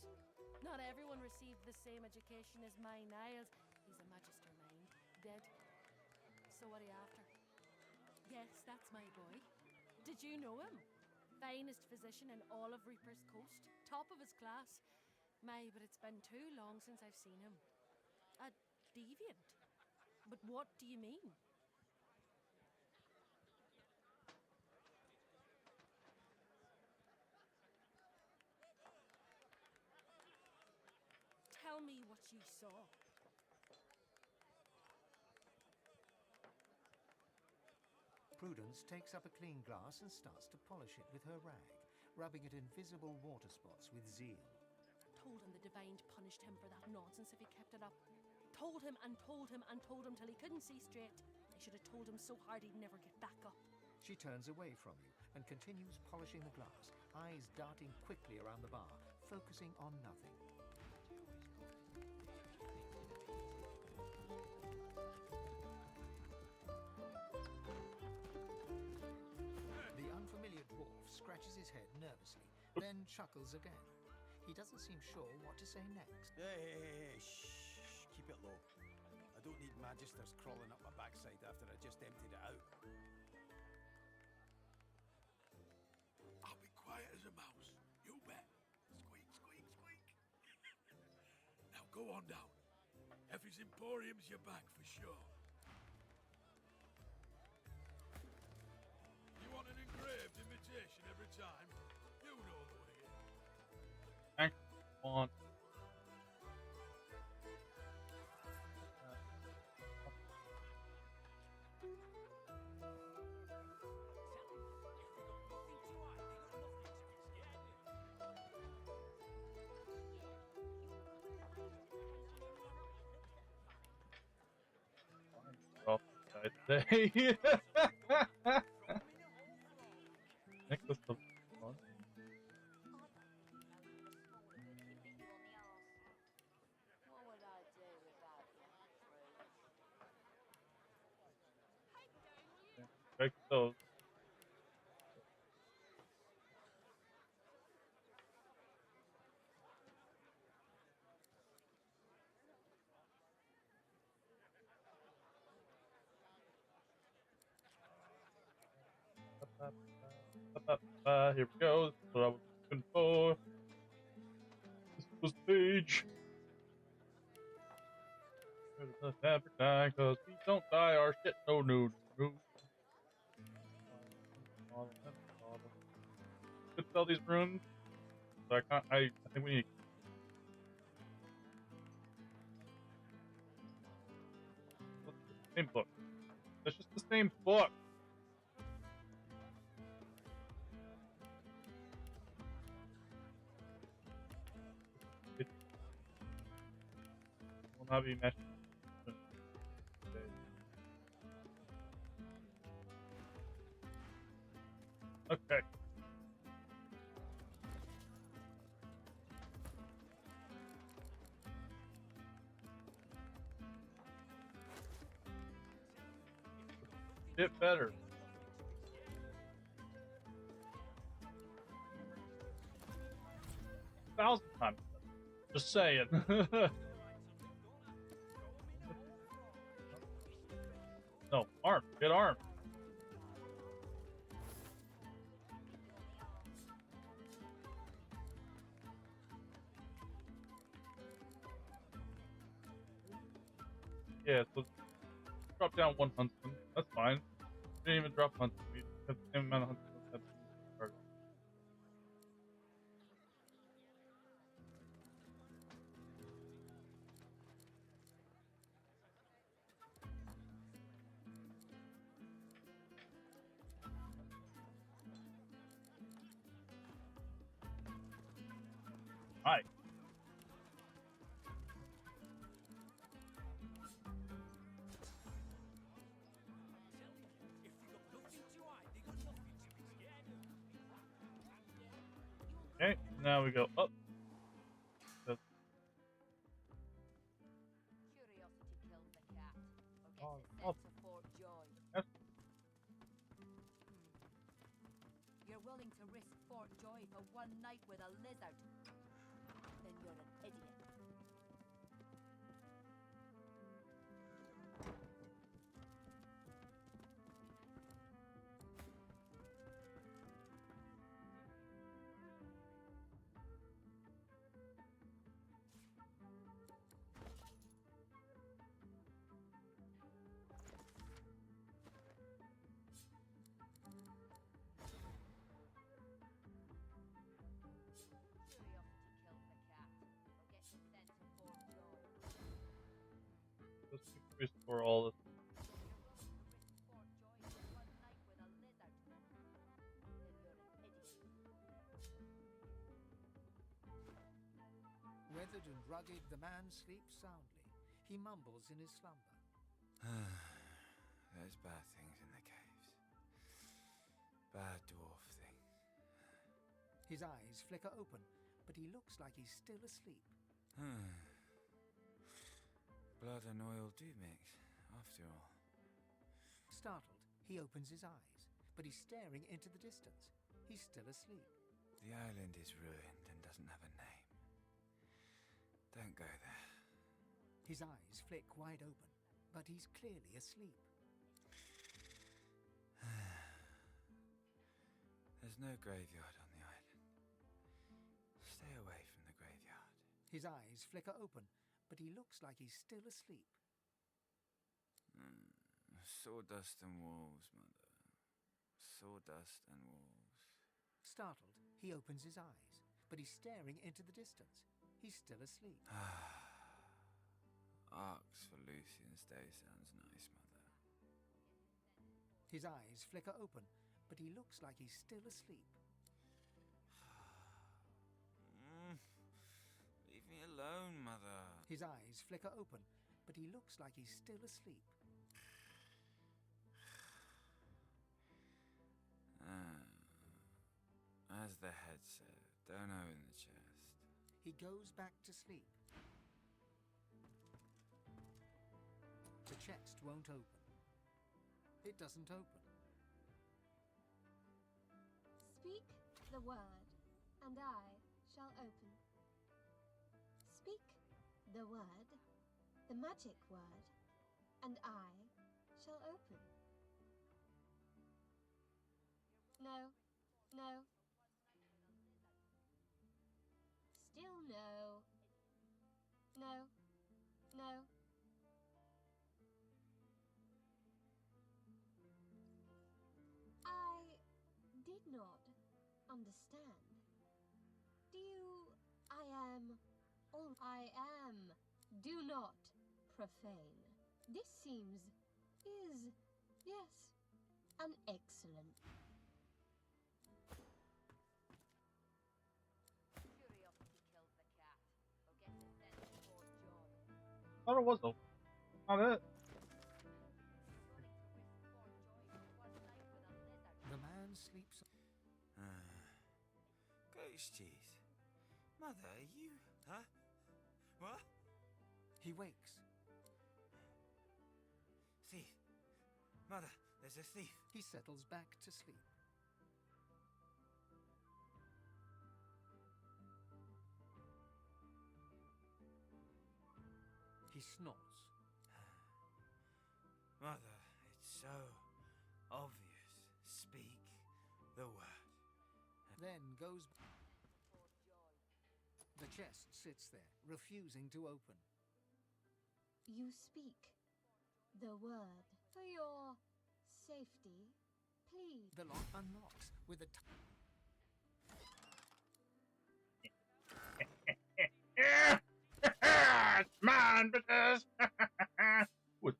Not everyone received the same education as my Niles. He's a magister, mind. Dead. So what are you after? Yes, that's my boy. Did you know him? Finest physician in all of Reaper's Coast. Top of his class. My, but it's been too long since I've seen him. A deviant? But what do you mean? Tell me what you saw.
Prudence takes up a clean glass and starts to polish it with her rag, rubbing at invisible water spots with zeal.
Told him the divine punished him for that nonsense if he kept it up. Told him and told him and told him till he couldn't see straight. I should have told him so hard he'd never get back up.
She turns away from you and continues polishing the glass, eyes darting quickly around the bar, focusing on nothing. The unfamiliar dwarf scratches his head nervously, then chuckles again. He doesn't seem sure what to say next.
Hey, shh, keep it low. I don't need magisters crawling up my backside after I just emptied it out.
I'll be quiet as a mouse. You bet. Squeak, squeak, squeak. Now go on down. Effie's Emporium's your back for sure. You want an engraved imitation every time? You know the way.
Thank on. Off, I'd say. Necklace of fun.
What would I do without you, Fruit?
Break those. Here we go. This is what I was looking for. This was the page. Let's have a time, cause we don't die our shit. No, no, no. Could sell these rooms. So I can't. I think we need. Same book. That's just the same book. It will not be meshed. Okay. Get better. Thousand times. Just saying. No, arm. Get armed. Yeah, so drop down one huntsman. That's fine. Didn't even drop huntsman. We have the same amount of huntsmen as started. Hi. Okay, now we go up.
Curiosity kills the cat.
Oh,
Or gets it sent to Fort Joy.
Yes.
You're willing to risk Fort Joy for one night with a lizard? Then you're an idiot.
Let's restore all this.
Weathered and rugged, the man sleeps soundly. He mumbles in his slumber.
There's bad things in the caves. Bad dwarf things.
His eyes flicker open, but he looks like he's still asleep.
Blood and oil do mix, after all.
Startled, he opens his eyes, but he's staring into the distance. He's still asleep.
The island is ruined and doesn't have a name. Don't go there.
His eyes flick wide open, but he's clearly asleep.
There's no graveyard on the island. Stay away from the graveyard.
His eyes flicker open, but he looks like he's still asleep.
Sawdust and wolves, Mother. Sawdust and wolves.
Startled, he opens his eyes, but he's staring into the distance. He's still asleep.
Arcs for Lucian's Day sounds nice, Mother.
His eyes flicker open, but he looks like he's still asleep.
Leave me alone, Mother.
His eyes flicker open, but he looks like he's still asleep.
As the head said, don't open the chest.
He goes back to sleep. The chest won't open. It doesn't open.
Speak the word, and I shall open. Speak the word, the magic word, and I shall open. No, no. Still no. No, no. I did not understand. I am. Do not profane. This yes, an excellent.
Thought it was though. Not it.
The man sleeps.
Ghost cheese. Mother, you... Huh? What?
He wakes.
Thief. Mother, there's a thief.
He settles back to sleep. He snorts.
Mother, it's so obvious. Speak the word.
Then goes... The chest sits there, refusing to open.
You speak the word for your safety, please.
The lock unlocks with a
It's mine, bitches! With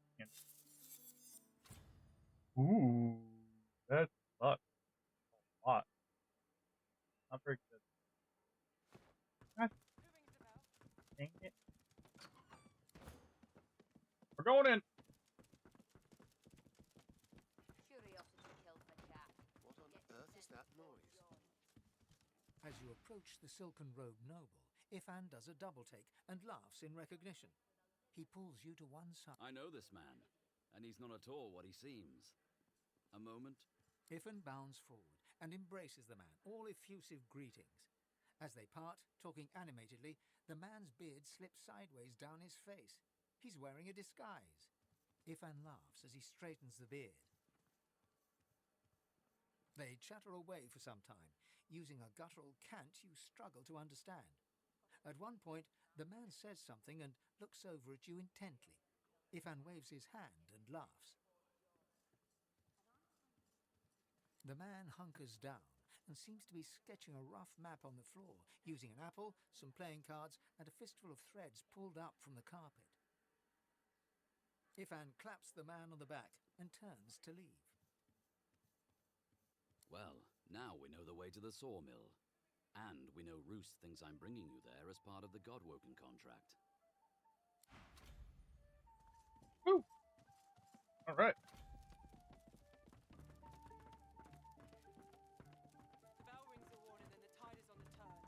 ooh, that sucks a lot. Not very good. God dang it. We're going in!
What on earth is that noise?
As you approach the silken-robed noble, Ifan does a double-take and laughs in recognition. He pulls you to one side.
I know this man, and he's not at all what he seems. A moment.
Ifan bounds forward and embraces the man, all effusive greetings. As they part, talking animatedly, the man's beard slips sideways down his face. He's wearing a disguise. Ifan laughs as he straightens the beard. They chatter away for some time, using a guttural cant you struggle to understand. At one point, the man says something and looks over at you intently. Ifan waves his hand and laughs. The man hunkers down and seems to be sketching a rough map on the floor, using an apple, some playing cards, and a fistful of threads pulled up from the carpet. Ifan claps the man on the back and turns to leave.
Well, now we know the way to the sawmill. And we know Roos thinks I'm bringing you there as part of the Godwoken contract.
Woo! Alright.
The bell rings a warning and the tide is on the turn.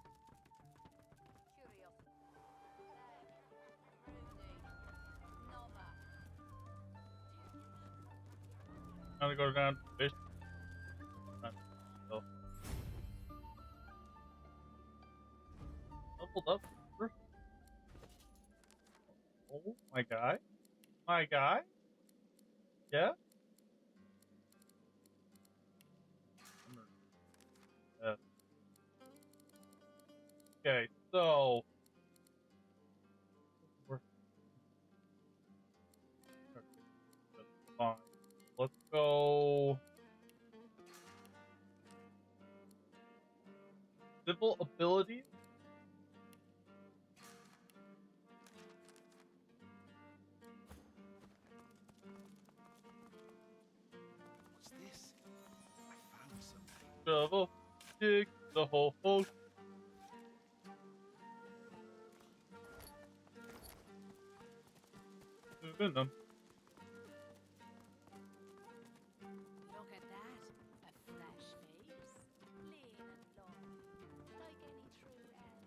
Curiosity. Rudy.
gonna go down to the fish. So. Leveled up first. Oh, my guy. My guy? Yeah? Okay, so. Fine. Let's go. Civil abilities?
What's this? I found something.
Shovel, dig the whole hole. Moving them.
Look at that. A fresh face. Lean and long. Like any true elf.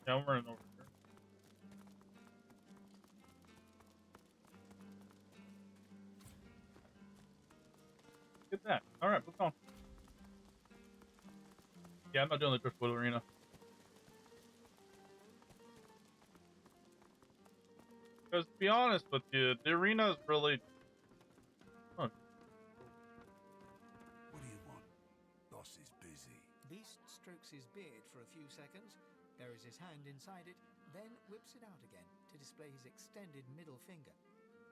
Yeah, I'm running over here. Get that. Alright, move on. Yeah, I'm not doing the Driftwood Arena. Because to be honest with you, the arena is really. Huh.
What do you want? Boss is busy.
Beast strokes his beard for a few seconds, buries his hand inside it, then whips it out again to display his extended middle finger.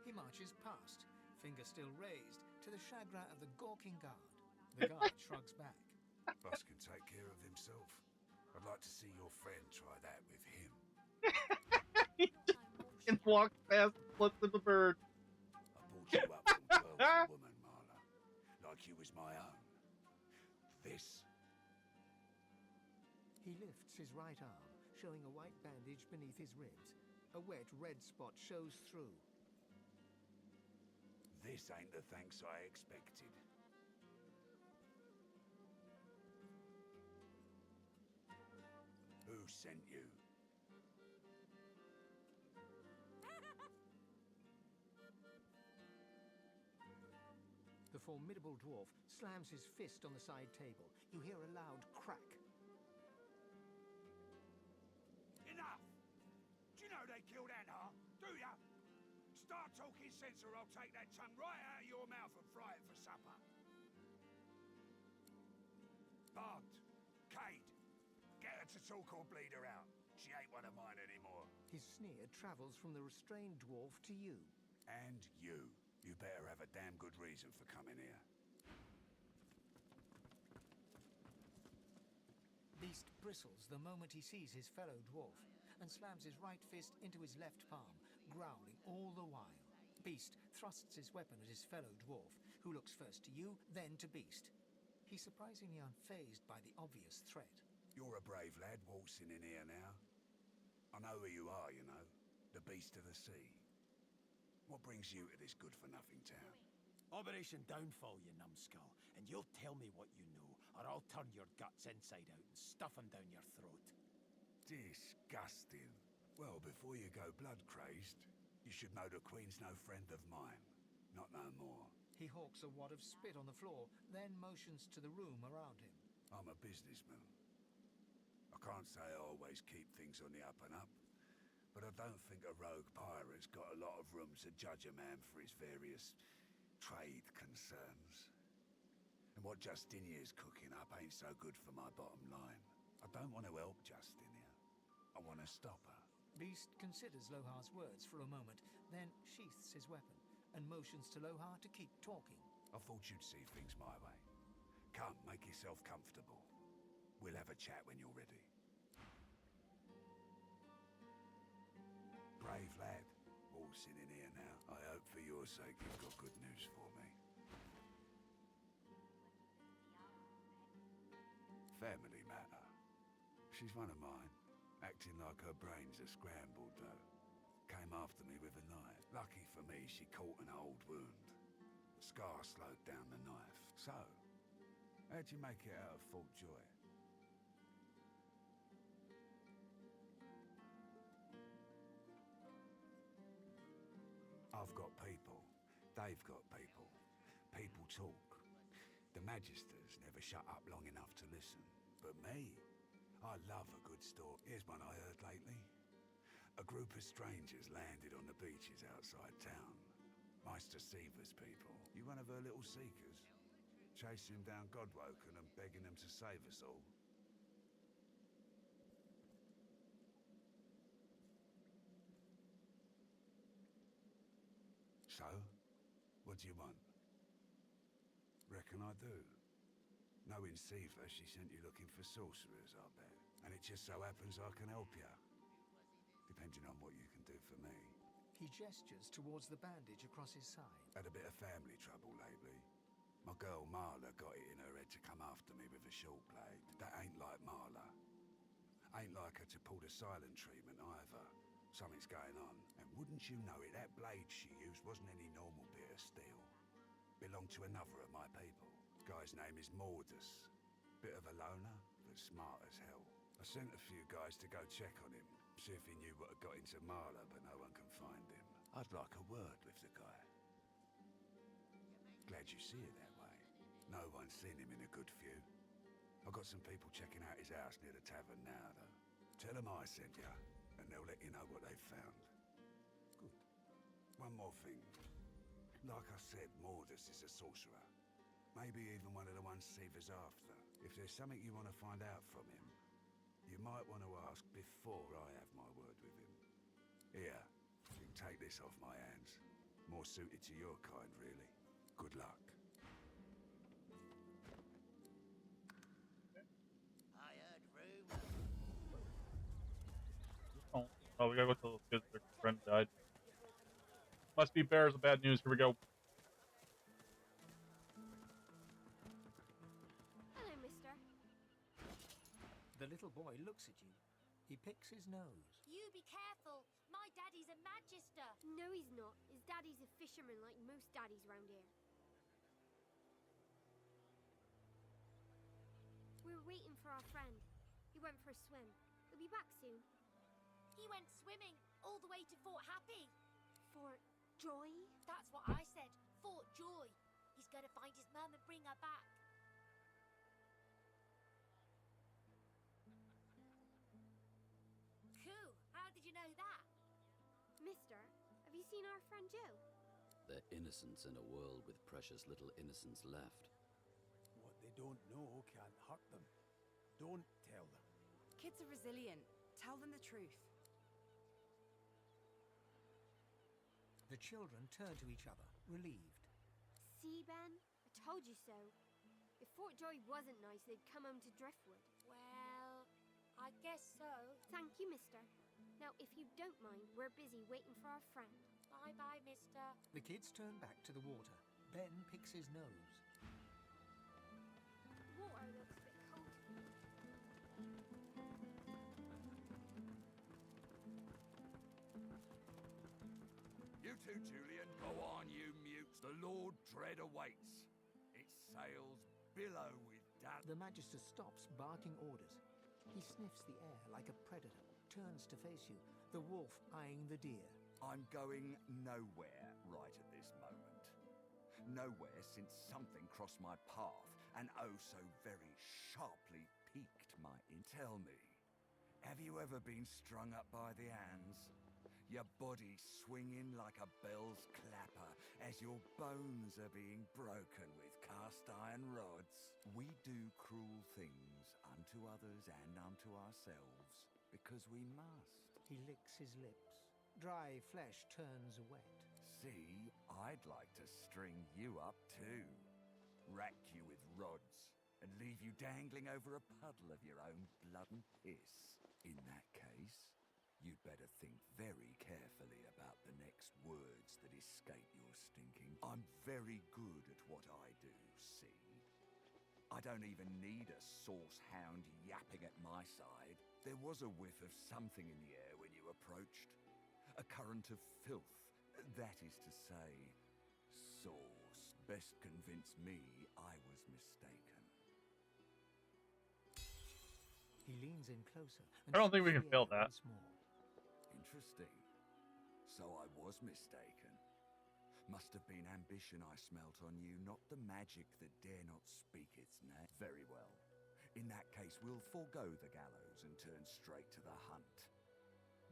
He marches past, finger still raised, to the chagrin of the gawking guard. The guard shrugs back.
Boss can take care of himself. I'd like to see your friend try that with him.
It walks past, flips of the bird.
I brought you up from 12 a woman, Marla. Like you was my own. This.
He lifts his right arm, showing a white bandage beneath his ribs. A wet red spot shows through.
This ain't the thanks I expected. Who sent you?
The formidable dwarf slams his fist on the side table. You hear a loud crack.
Enough! Do you know they killed Anna? Do ya? Start talking sense or I'll take that tongue right out of your mouth and fry it for supper. Bart, Cade, get her to talk or bleed her out. She ain't one of mine anymore.
His sneer travels from the restrained dwarf to you.
And you. You better have a damn good reason for coming here.
Beast bristles the moment he sees his fellow dwarf and slams his right fist into his left palm, growling all the while. Beast thrusts his weapon at his fellow dwarf, who looks first to you, then to Beast. He's surprisingly unfazed by the obvious threat.
You're a brave lad waltzing in here now. I know who you are, you know. The Beast of the Sea. What brings you to this good-for-nothing town?
Operation Downfall, you numbskull, and you'll tell me what you know, or I'll turn your guts inside out and stuff them down your throat.
Disgusting. Well, before you go blood-crazed, you should know the Queen's no friend of mine. Not no more.
He hawks a wad of spit on the floor, then motions to the room around him.
I'm a businessman. I can't say I always keep things on the up and up, but I don't think a rogue pirate's got a lot of room to judge a man for his various trade concerns. And what Justinia's cooking up ain't so good for my bottom line. I don't want to help Justinia. I want to stop her.
Beast considers Lohar's words for a moment, then sheaths his weapon and motions to Lohar to keep talking.
I thought you'd see things my way. Come, make yourself comfortable. We'll have a chat when you're ready. Brave lad, waltzing in here now. I hope for your sake you've got good news for me. Family matter. She's one of mine, acting like her brains are scrambled though. Came after me with a knife. Lucky for me, she caught an old wound. Scar slowed down the knife. So, how'd you make it out of Fort Joy? I I've got people. They've got people. People talk. The Magisters never shut up long enough to listen. But me, I love a good story. Here's one I heard lately. A group of strangers landed on the beaches outside town. Meister Seaver's people. You one of her little seekers? Chasing down Godwoken and begging them to save us all. So, what do you want? Reckon I do. Knowing Seaver, she sent you looking for sorcerers, I bet. And it just so happens I can help you. Depending on what you can do for me.
He gestures towards the bandage across his side.
Had a bit of family trouble lately. My girl Marla got it in her head to come after me with a short blade. That ain't like Marla. Ain't like her to pull the silent treatment either. Something's going on. And wouldn't you know it, that blade she used wasn't any normal bit of steel. Belonged to another of my people. Guy's name is Mordus. Bit of a loner, but smart as hell. I sent a few guys to go check on him, see if he knew what had got into Marla, but no one can find him. I'd like a word with the guy. Glad you see it that way. No one's seen him in a good few. I've got some people checking out his house near the tavern now, though. Tell them I sent you, and they'll let you know what they've found. Good. One more thing. Like I said, Mordus is a sorcerer. Maybe even one of the ones Seaver's after. If there's something you want to find out from him, you might want to ask before I have my word with him. Here, you can take this off my hands. More suited to your kind, really. Good luck.
I heard rumors.
Oh, we gotta go tell those kids their friend died. Must be bears of bad news. Here we go.
Hello, mister.
The little boy looks at you. He picks his nose.
You be careful. My daddy's a magister.
No, he's not. His daddy's a fisherman like most daddies round here. We were waiting for our friend. He went for a swim. He'll be back soon.
He went swimming all the way to Fort Happy.
Fort Joy?
That's what I said. Fort Joy. He's gonna find his mum and bring her back. Cool. How did you know that?
Mister, have you seen our friend Joe?
They're innocents in a world with precious little innocence left.
What they don't know can't hurt them. Don't tell them.
Kids are resilient. Tell them the truth.
The children turn to each other, relieved.
See, Ben? I told you so. If Fort Joy wasn't nice, they'd come home to Driftwood.
Well, I guess so.
Thank you, mister. Now, if you don't mind, we're busy waiting for our friend.
Bye-bye, mister.
The kids turn back to the water. Ben picks his nose.
The water looks a bit cold to me.
You too, Julian. Go on, you mutes. The Lord Dread awaits. Its sails billow with
The Magister stops, barking orders. He sniffs the air like a predator, turns to face you, the wolf eyeing the deer.
I'm going nowhere right at this moment. Nowhere since something crossed my path and oh so very sharply piqued my Tell me, have you ever been strung up by the hands? Your body swinging like a bell's clapper as your bones are being broken with cast iron rods. We do cruel things unto others and unto ourselves because we must.
He licks his lips. Dry flesh turns wet.
See, I'd like to string you up too. Rack you with rods and leave you dangling over a puddle of your own blood and piss. In that case, you'd better think very carefully about the next words that escape your stinking. I'm very good at what I do, see? I don't even need a sauce hound yapping at my side. There was a whiff of something in the air when you approached. A current of filth, that is to say, sauce. Best convince me I was mistaken.
He leans in closer.
I don't think we can fail that.
Once more.
Interesting. So I was mistaken. Must have been ambition I smelt on you, not the magic that dare not speak its name. Very well. In that case, we'll forego the gallows and turn straight to the hunt.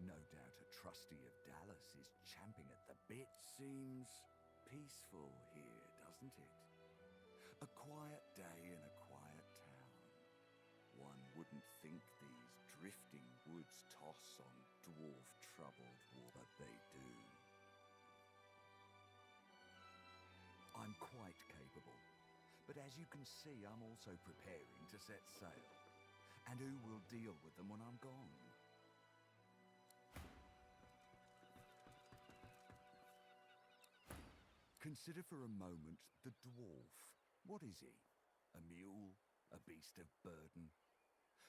No doubt a trustee of Dallas is champing at the bit. Seems peaceful here, doesn't it? A quiet day in a quiet town. One wouldn't think these drifting woods toss on dwarf-troubled water, but they do. I'm quite capable, but as you can see, I'm also preparing to set sail. And who will deal with them when I'm gone? Consider for a moment the dwarf. What is he? A mule? A beast of burden?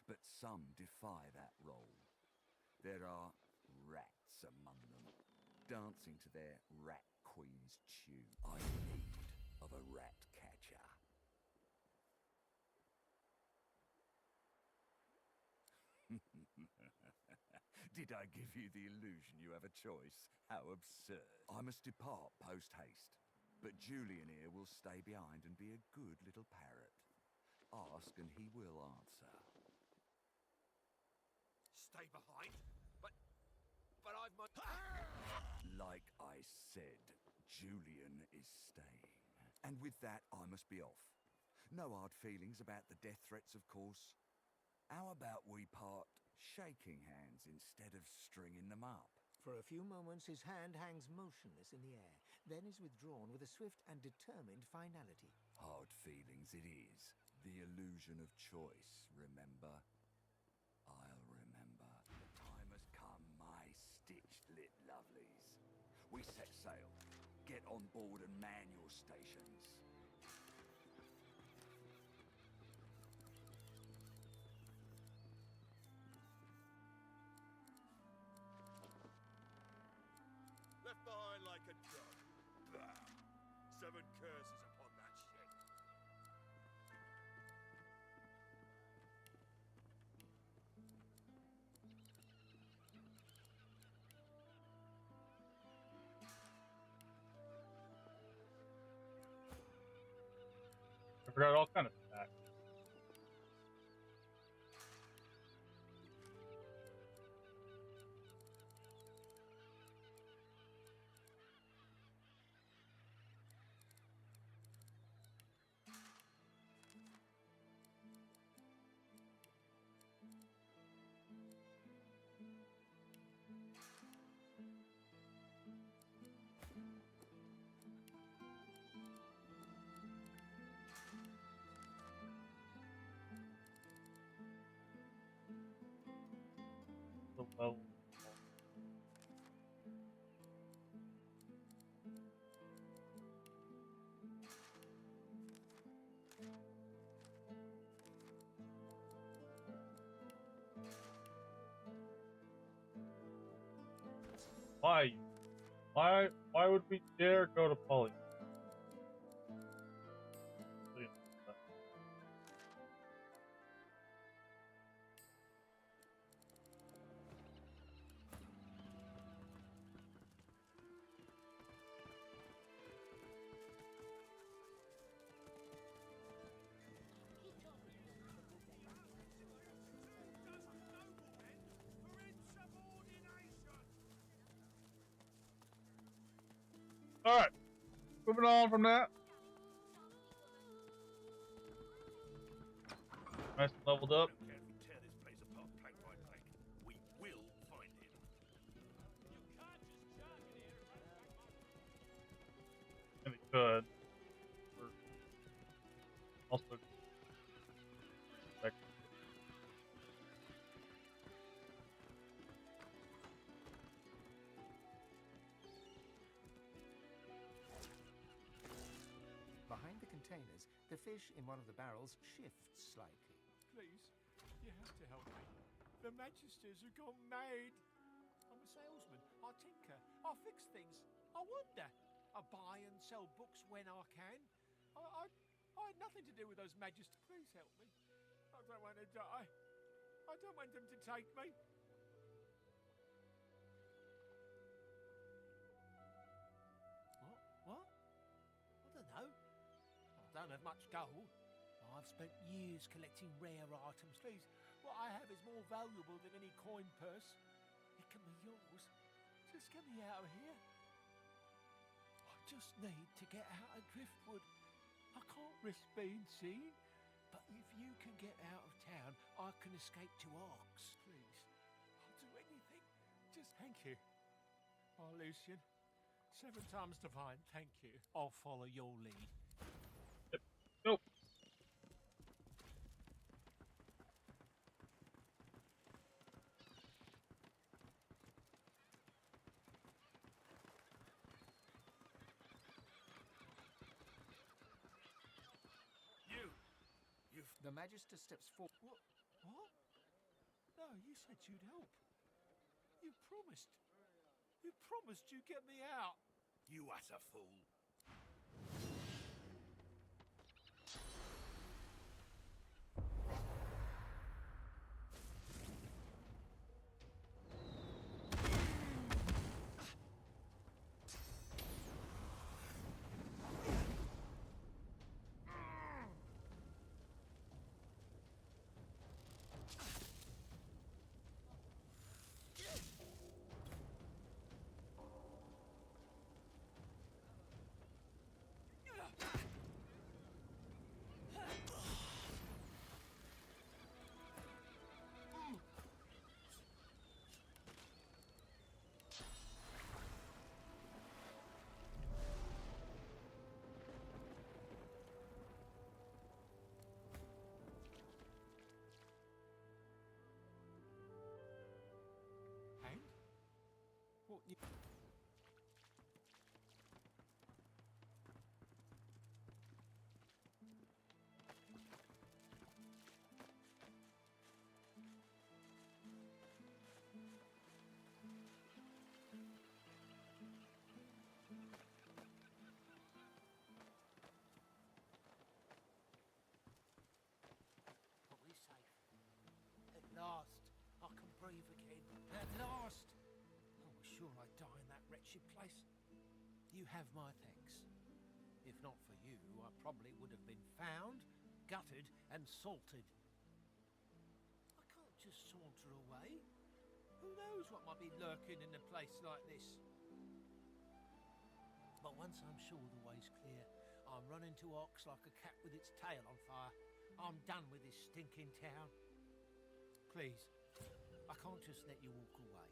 But some defy that role. There are rats among them, dancing to their rat queen's tune. I'm in need of a rat catcher. Did I give you the illusion you have a choice? How absurd. I must depart post-haste, but Julian here will stay behind and be a good little parrot. Ask and he will answer.
Stay behind? But I've my...
Like I said, Julian is staying. And with that, I must be off. No hard feelings about the death threats, of course. How about we part shaking hands instead of stringing them up?
For a few moments, his hand hangs motionless in the air, then is withdrawn with a swift and determined finality.
Hard feelings it is. The illusion of choice, remember? I'll remember. The time has come, my stitched-lit lovelies. We set sail. Get on board and man your stations.
Left behind like a dog. Bah! 7 curses upon that shit.
I forgot all kind of stacks. The level. Why? Why would we dare go to Poly? Alright, moving on from that. Nice and leveled up.
I don't care if we tear this place apart plank by plank. We will find him.
And we could. Also,
Behind the containers, the fish in one of the barrels shifts slightly.
Please, you have to help me. The Manchesters have gone mad. I'm a salesman. I tinker. I fix things. I wonder. I buy and sell books when I can. I had nothing to do with those Magisters. Please help me. I don't want to die. I don't want them to take me. What? don't have much gold. I've spent years collecting rare items. Please, what I have is more valuable than any coin purse. It can be yours. Just get me out of here. I just need to get out of Driftwood. I can't risk being seen. But if you can get out of town, I can escape to Arks. Please, I'll do anything. Just thank you. Oh, Lucian. 7 times divine, thank you. I'll follow your lead.
Nope.
The Magister steps forward.
What? No, you said you'd help. You promised. You promised you'd get me out.
You utter fool.
What you... Are we safe? At last, I can breathe again. At last! I was sure I'd die in that wretched place. You have my thanks. If not for you, I probably would have been found, gutted, and salted. I can't just saunter away. Who knows what might be lurking in a place like this? But once I'm sure the way's clear, I'm running to Ox like a cat with its tail on fire. I'm done with this stinking town. Please, I can't just let you walk away.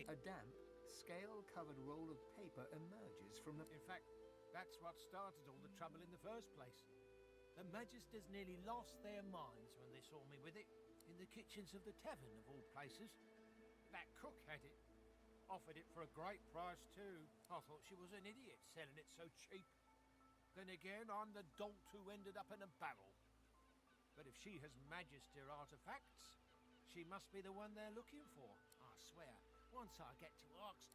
A damp, scale-covered roll of paper emerges from the...
In fact, that's what started all the trouble in the first place. The Magisters nearly lost their minds when they saw me with it, in the kitchens of the tavern of all places. That cook had it. Offered it for a great price too. I thought she was an idiot selling it so cheap. Then again, I'm the dolt who ended up in a barrel. But if she has Magister artifacts, she must be the one they're looking for. I swear, once I get to Arx...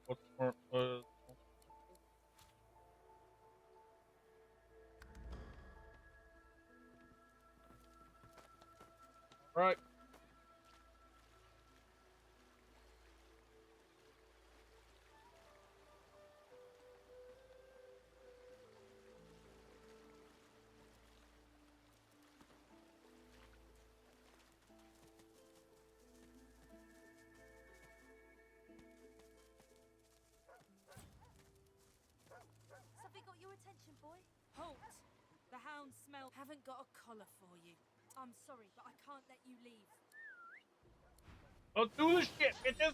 What's more, right.
Something got your attention, boy?
Halt! The hounds smell. Haven't got a collar for you. I'm sorry, but I can't let you leave.
Don't do this shit, bitches!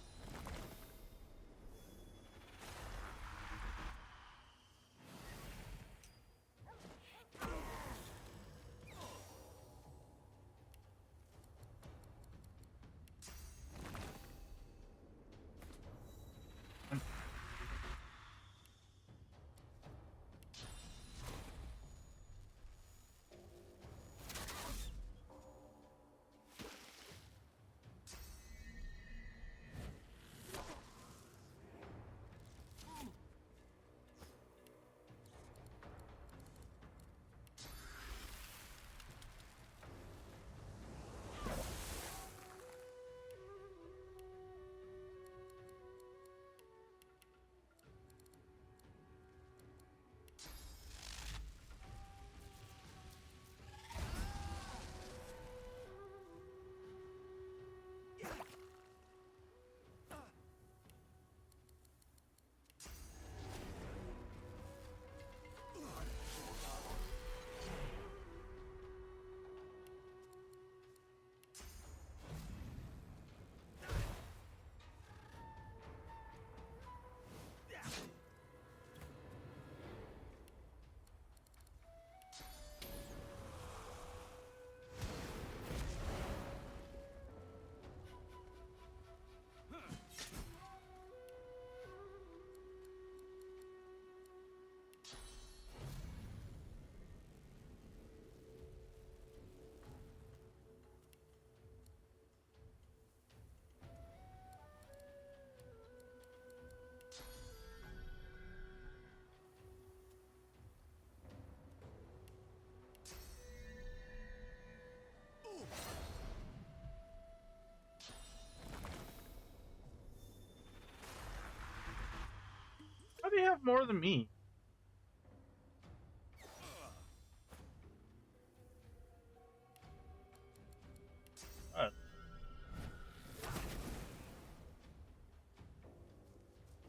he have more than me?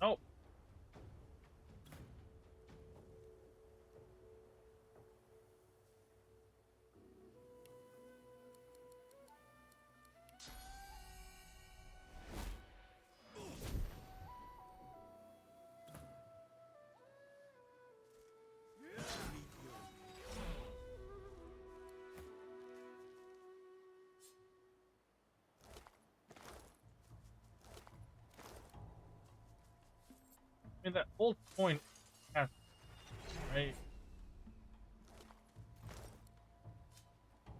Nope. I mean, that whole point has to, right?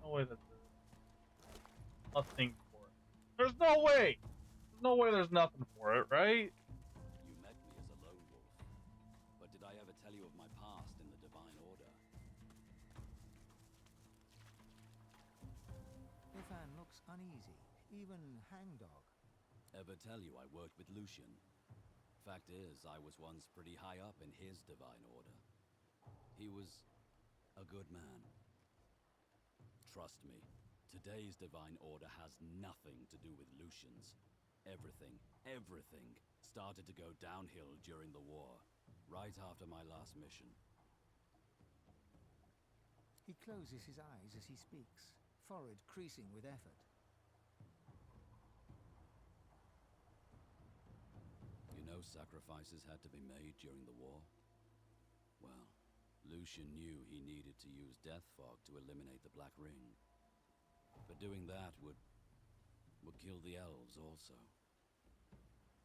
No way that there's nothing for it. There's no way! There's no way there's nothing for it, right?
You met me as a lone wolf, but did I ever tell you of my past in the Divine Order?
Ifan looks uneasy, even hangdog.
Ever tell you I worked with Lucian? Fact is, I was once pretty high up in his Divine Order. He was a good man. Trust me, today's Divine Order has nothing to do with Lucian's. Everything started to go downhill during the war, right after my last mission.
He closes his eyes as he speaks, forehead creasing with effort.
You know sacrifices had to be made during the war? Well, Lucian knew he needed to use death fog to eliminate the Black Ring. But doing that would kill the elves also.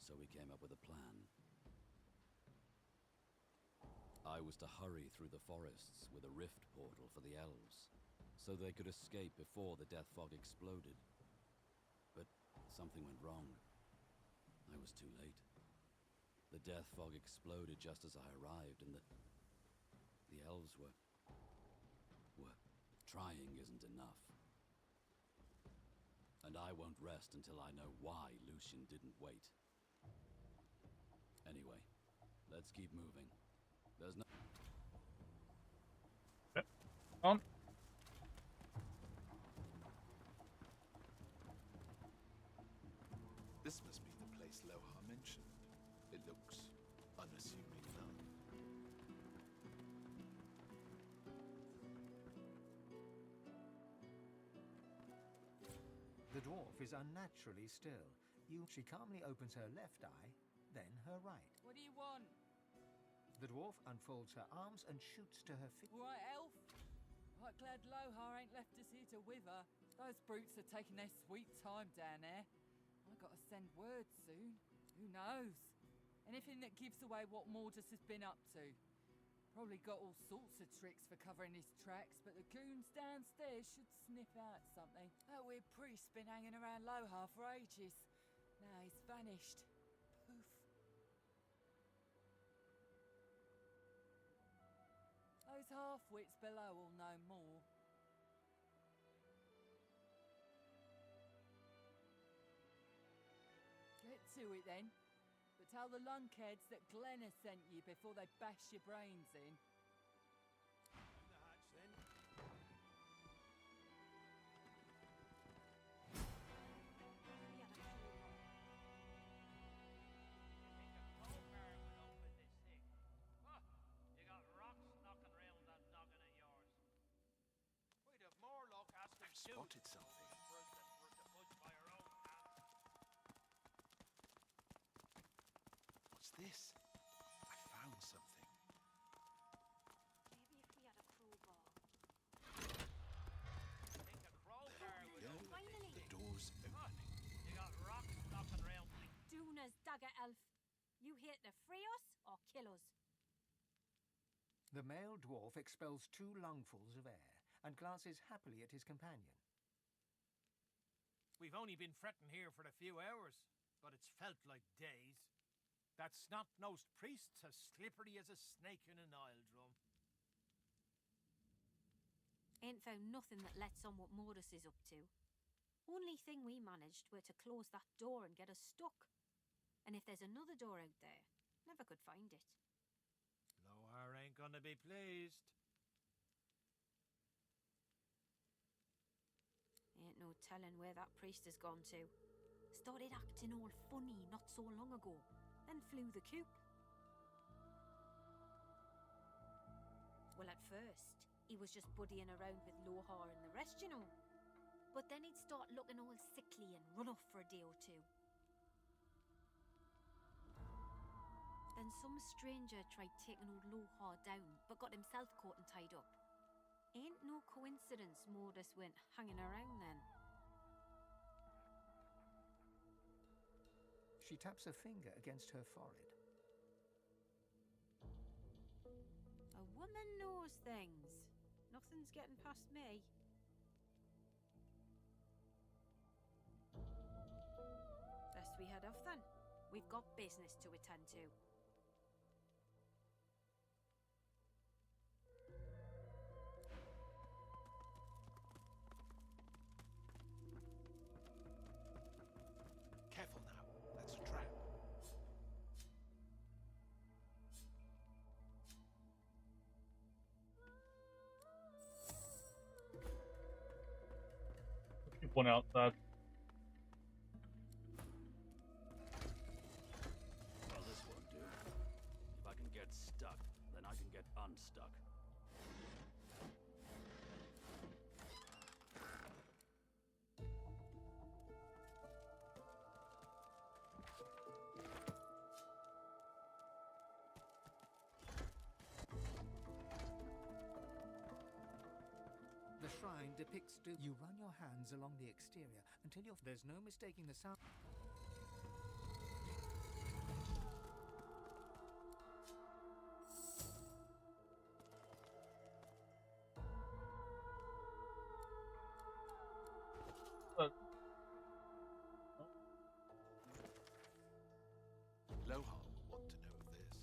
So we came up with a plan. I was to hurry through the forests with a rift portal for the elves, so they could escape before the death fog exploded. But something went wrong. I was too late. The death fog exploded just as I arrived, and the elves were trying isn't enough. And I won't rest until I know why Lucian didn't wait. Anyway, let's keep moving. There's no...
Yep. On.
This must be the place Lohar mentioned. It looks unassuming enough.
The dwarf is unnaturally still. She calmly opens her left eye, then her right.
What do you want?
The dwarf unfolds her arms and shoots to her feet.
All right, elf. Right, glad Lohar ain't left us here to wither. Those brutes are taking their sweet time down there. I gotta send word soon. Who knows? Anything that gives away what Mordus has been up to. Probably got all sorts of tricks for covering his tracks, but the goons downstairs should sniff out something. That weird priest's been hanging around Lohar for ages. Now he's vanished. Poof. Those half-wits below will know more. Get to it then. But tell the lunkheads that Glenn has sent you before they bash your brains in.
Down the hatch then.
You got rocks knocking around that noggin of yours.
We'd have more luck asking
Spotted something.
Fruit that's worth the budge by your own hands.
What's this? I found something.
Maybe if we had a crowbar.
Think a crowbar
There we
would
go.
open
Finally.
The door's opening.
You got rocks knocking around.
Duna's dagger elf. You here to free us or kill us?
The male dwarf expels 2 lungfuls of air and glances happily at his companion.
We've only been fretting here for a few hours, but it's felt like days. That snot-nosed priest's as slippery as a snake in an oil drum.
Ain't found nothing that lets on what Mordus is up to. Only thing we managed were to close that door and get us stuck. And if there's another door out there, never could find it.
Squire ain't gonna be pleased.
Ain't no telling where that priest has gone to. Started acting all funny not so long ago, then flew the coop. Well, at first, he was just buddying around with Lohar and the rest, you know. But then he'd start looking all sickly and run off for a day or two. Then some stranger tried taking old Lohar down, but got himself caught and tied up. Ain't no coincidence Modus went hanging around then.
She taps her finger against her forehead.
A woman knows things. Nothing's getting past me. Best we head off then. We've got business to attend to.
Careful now. That's a trap.
Let's keep one outside.
Well, this won't do. If I can get stuck, then I can get unstuck.
The shrine depicts You run your hands along the exterior until there's no mistaking the sound.
Lohar will want to know of this.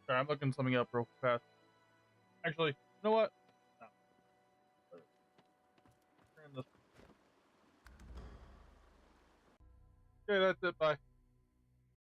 Sorry, I'm looking something up real fast. Actually, you know what? No. Turn this. Okay, that's it. Bye.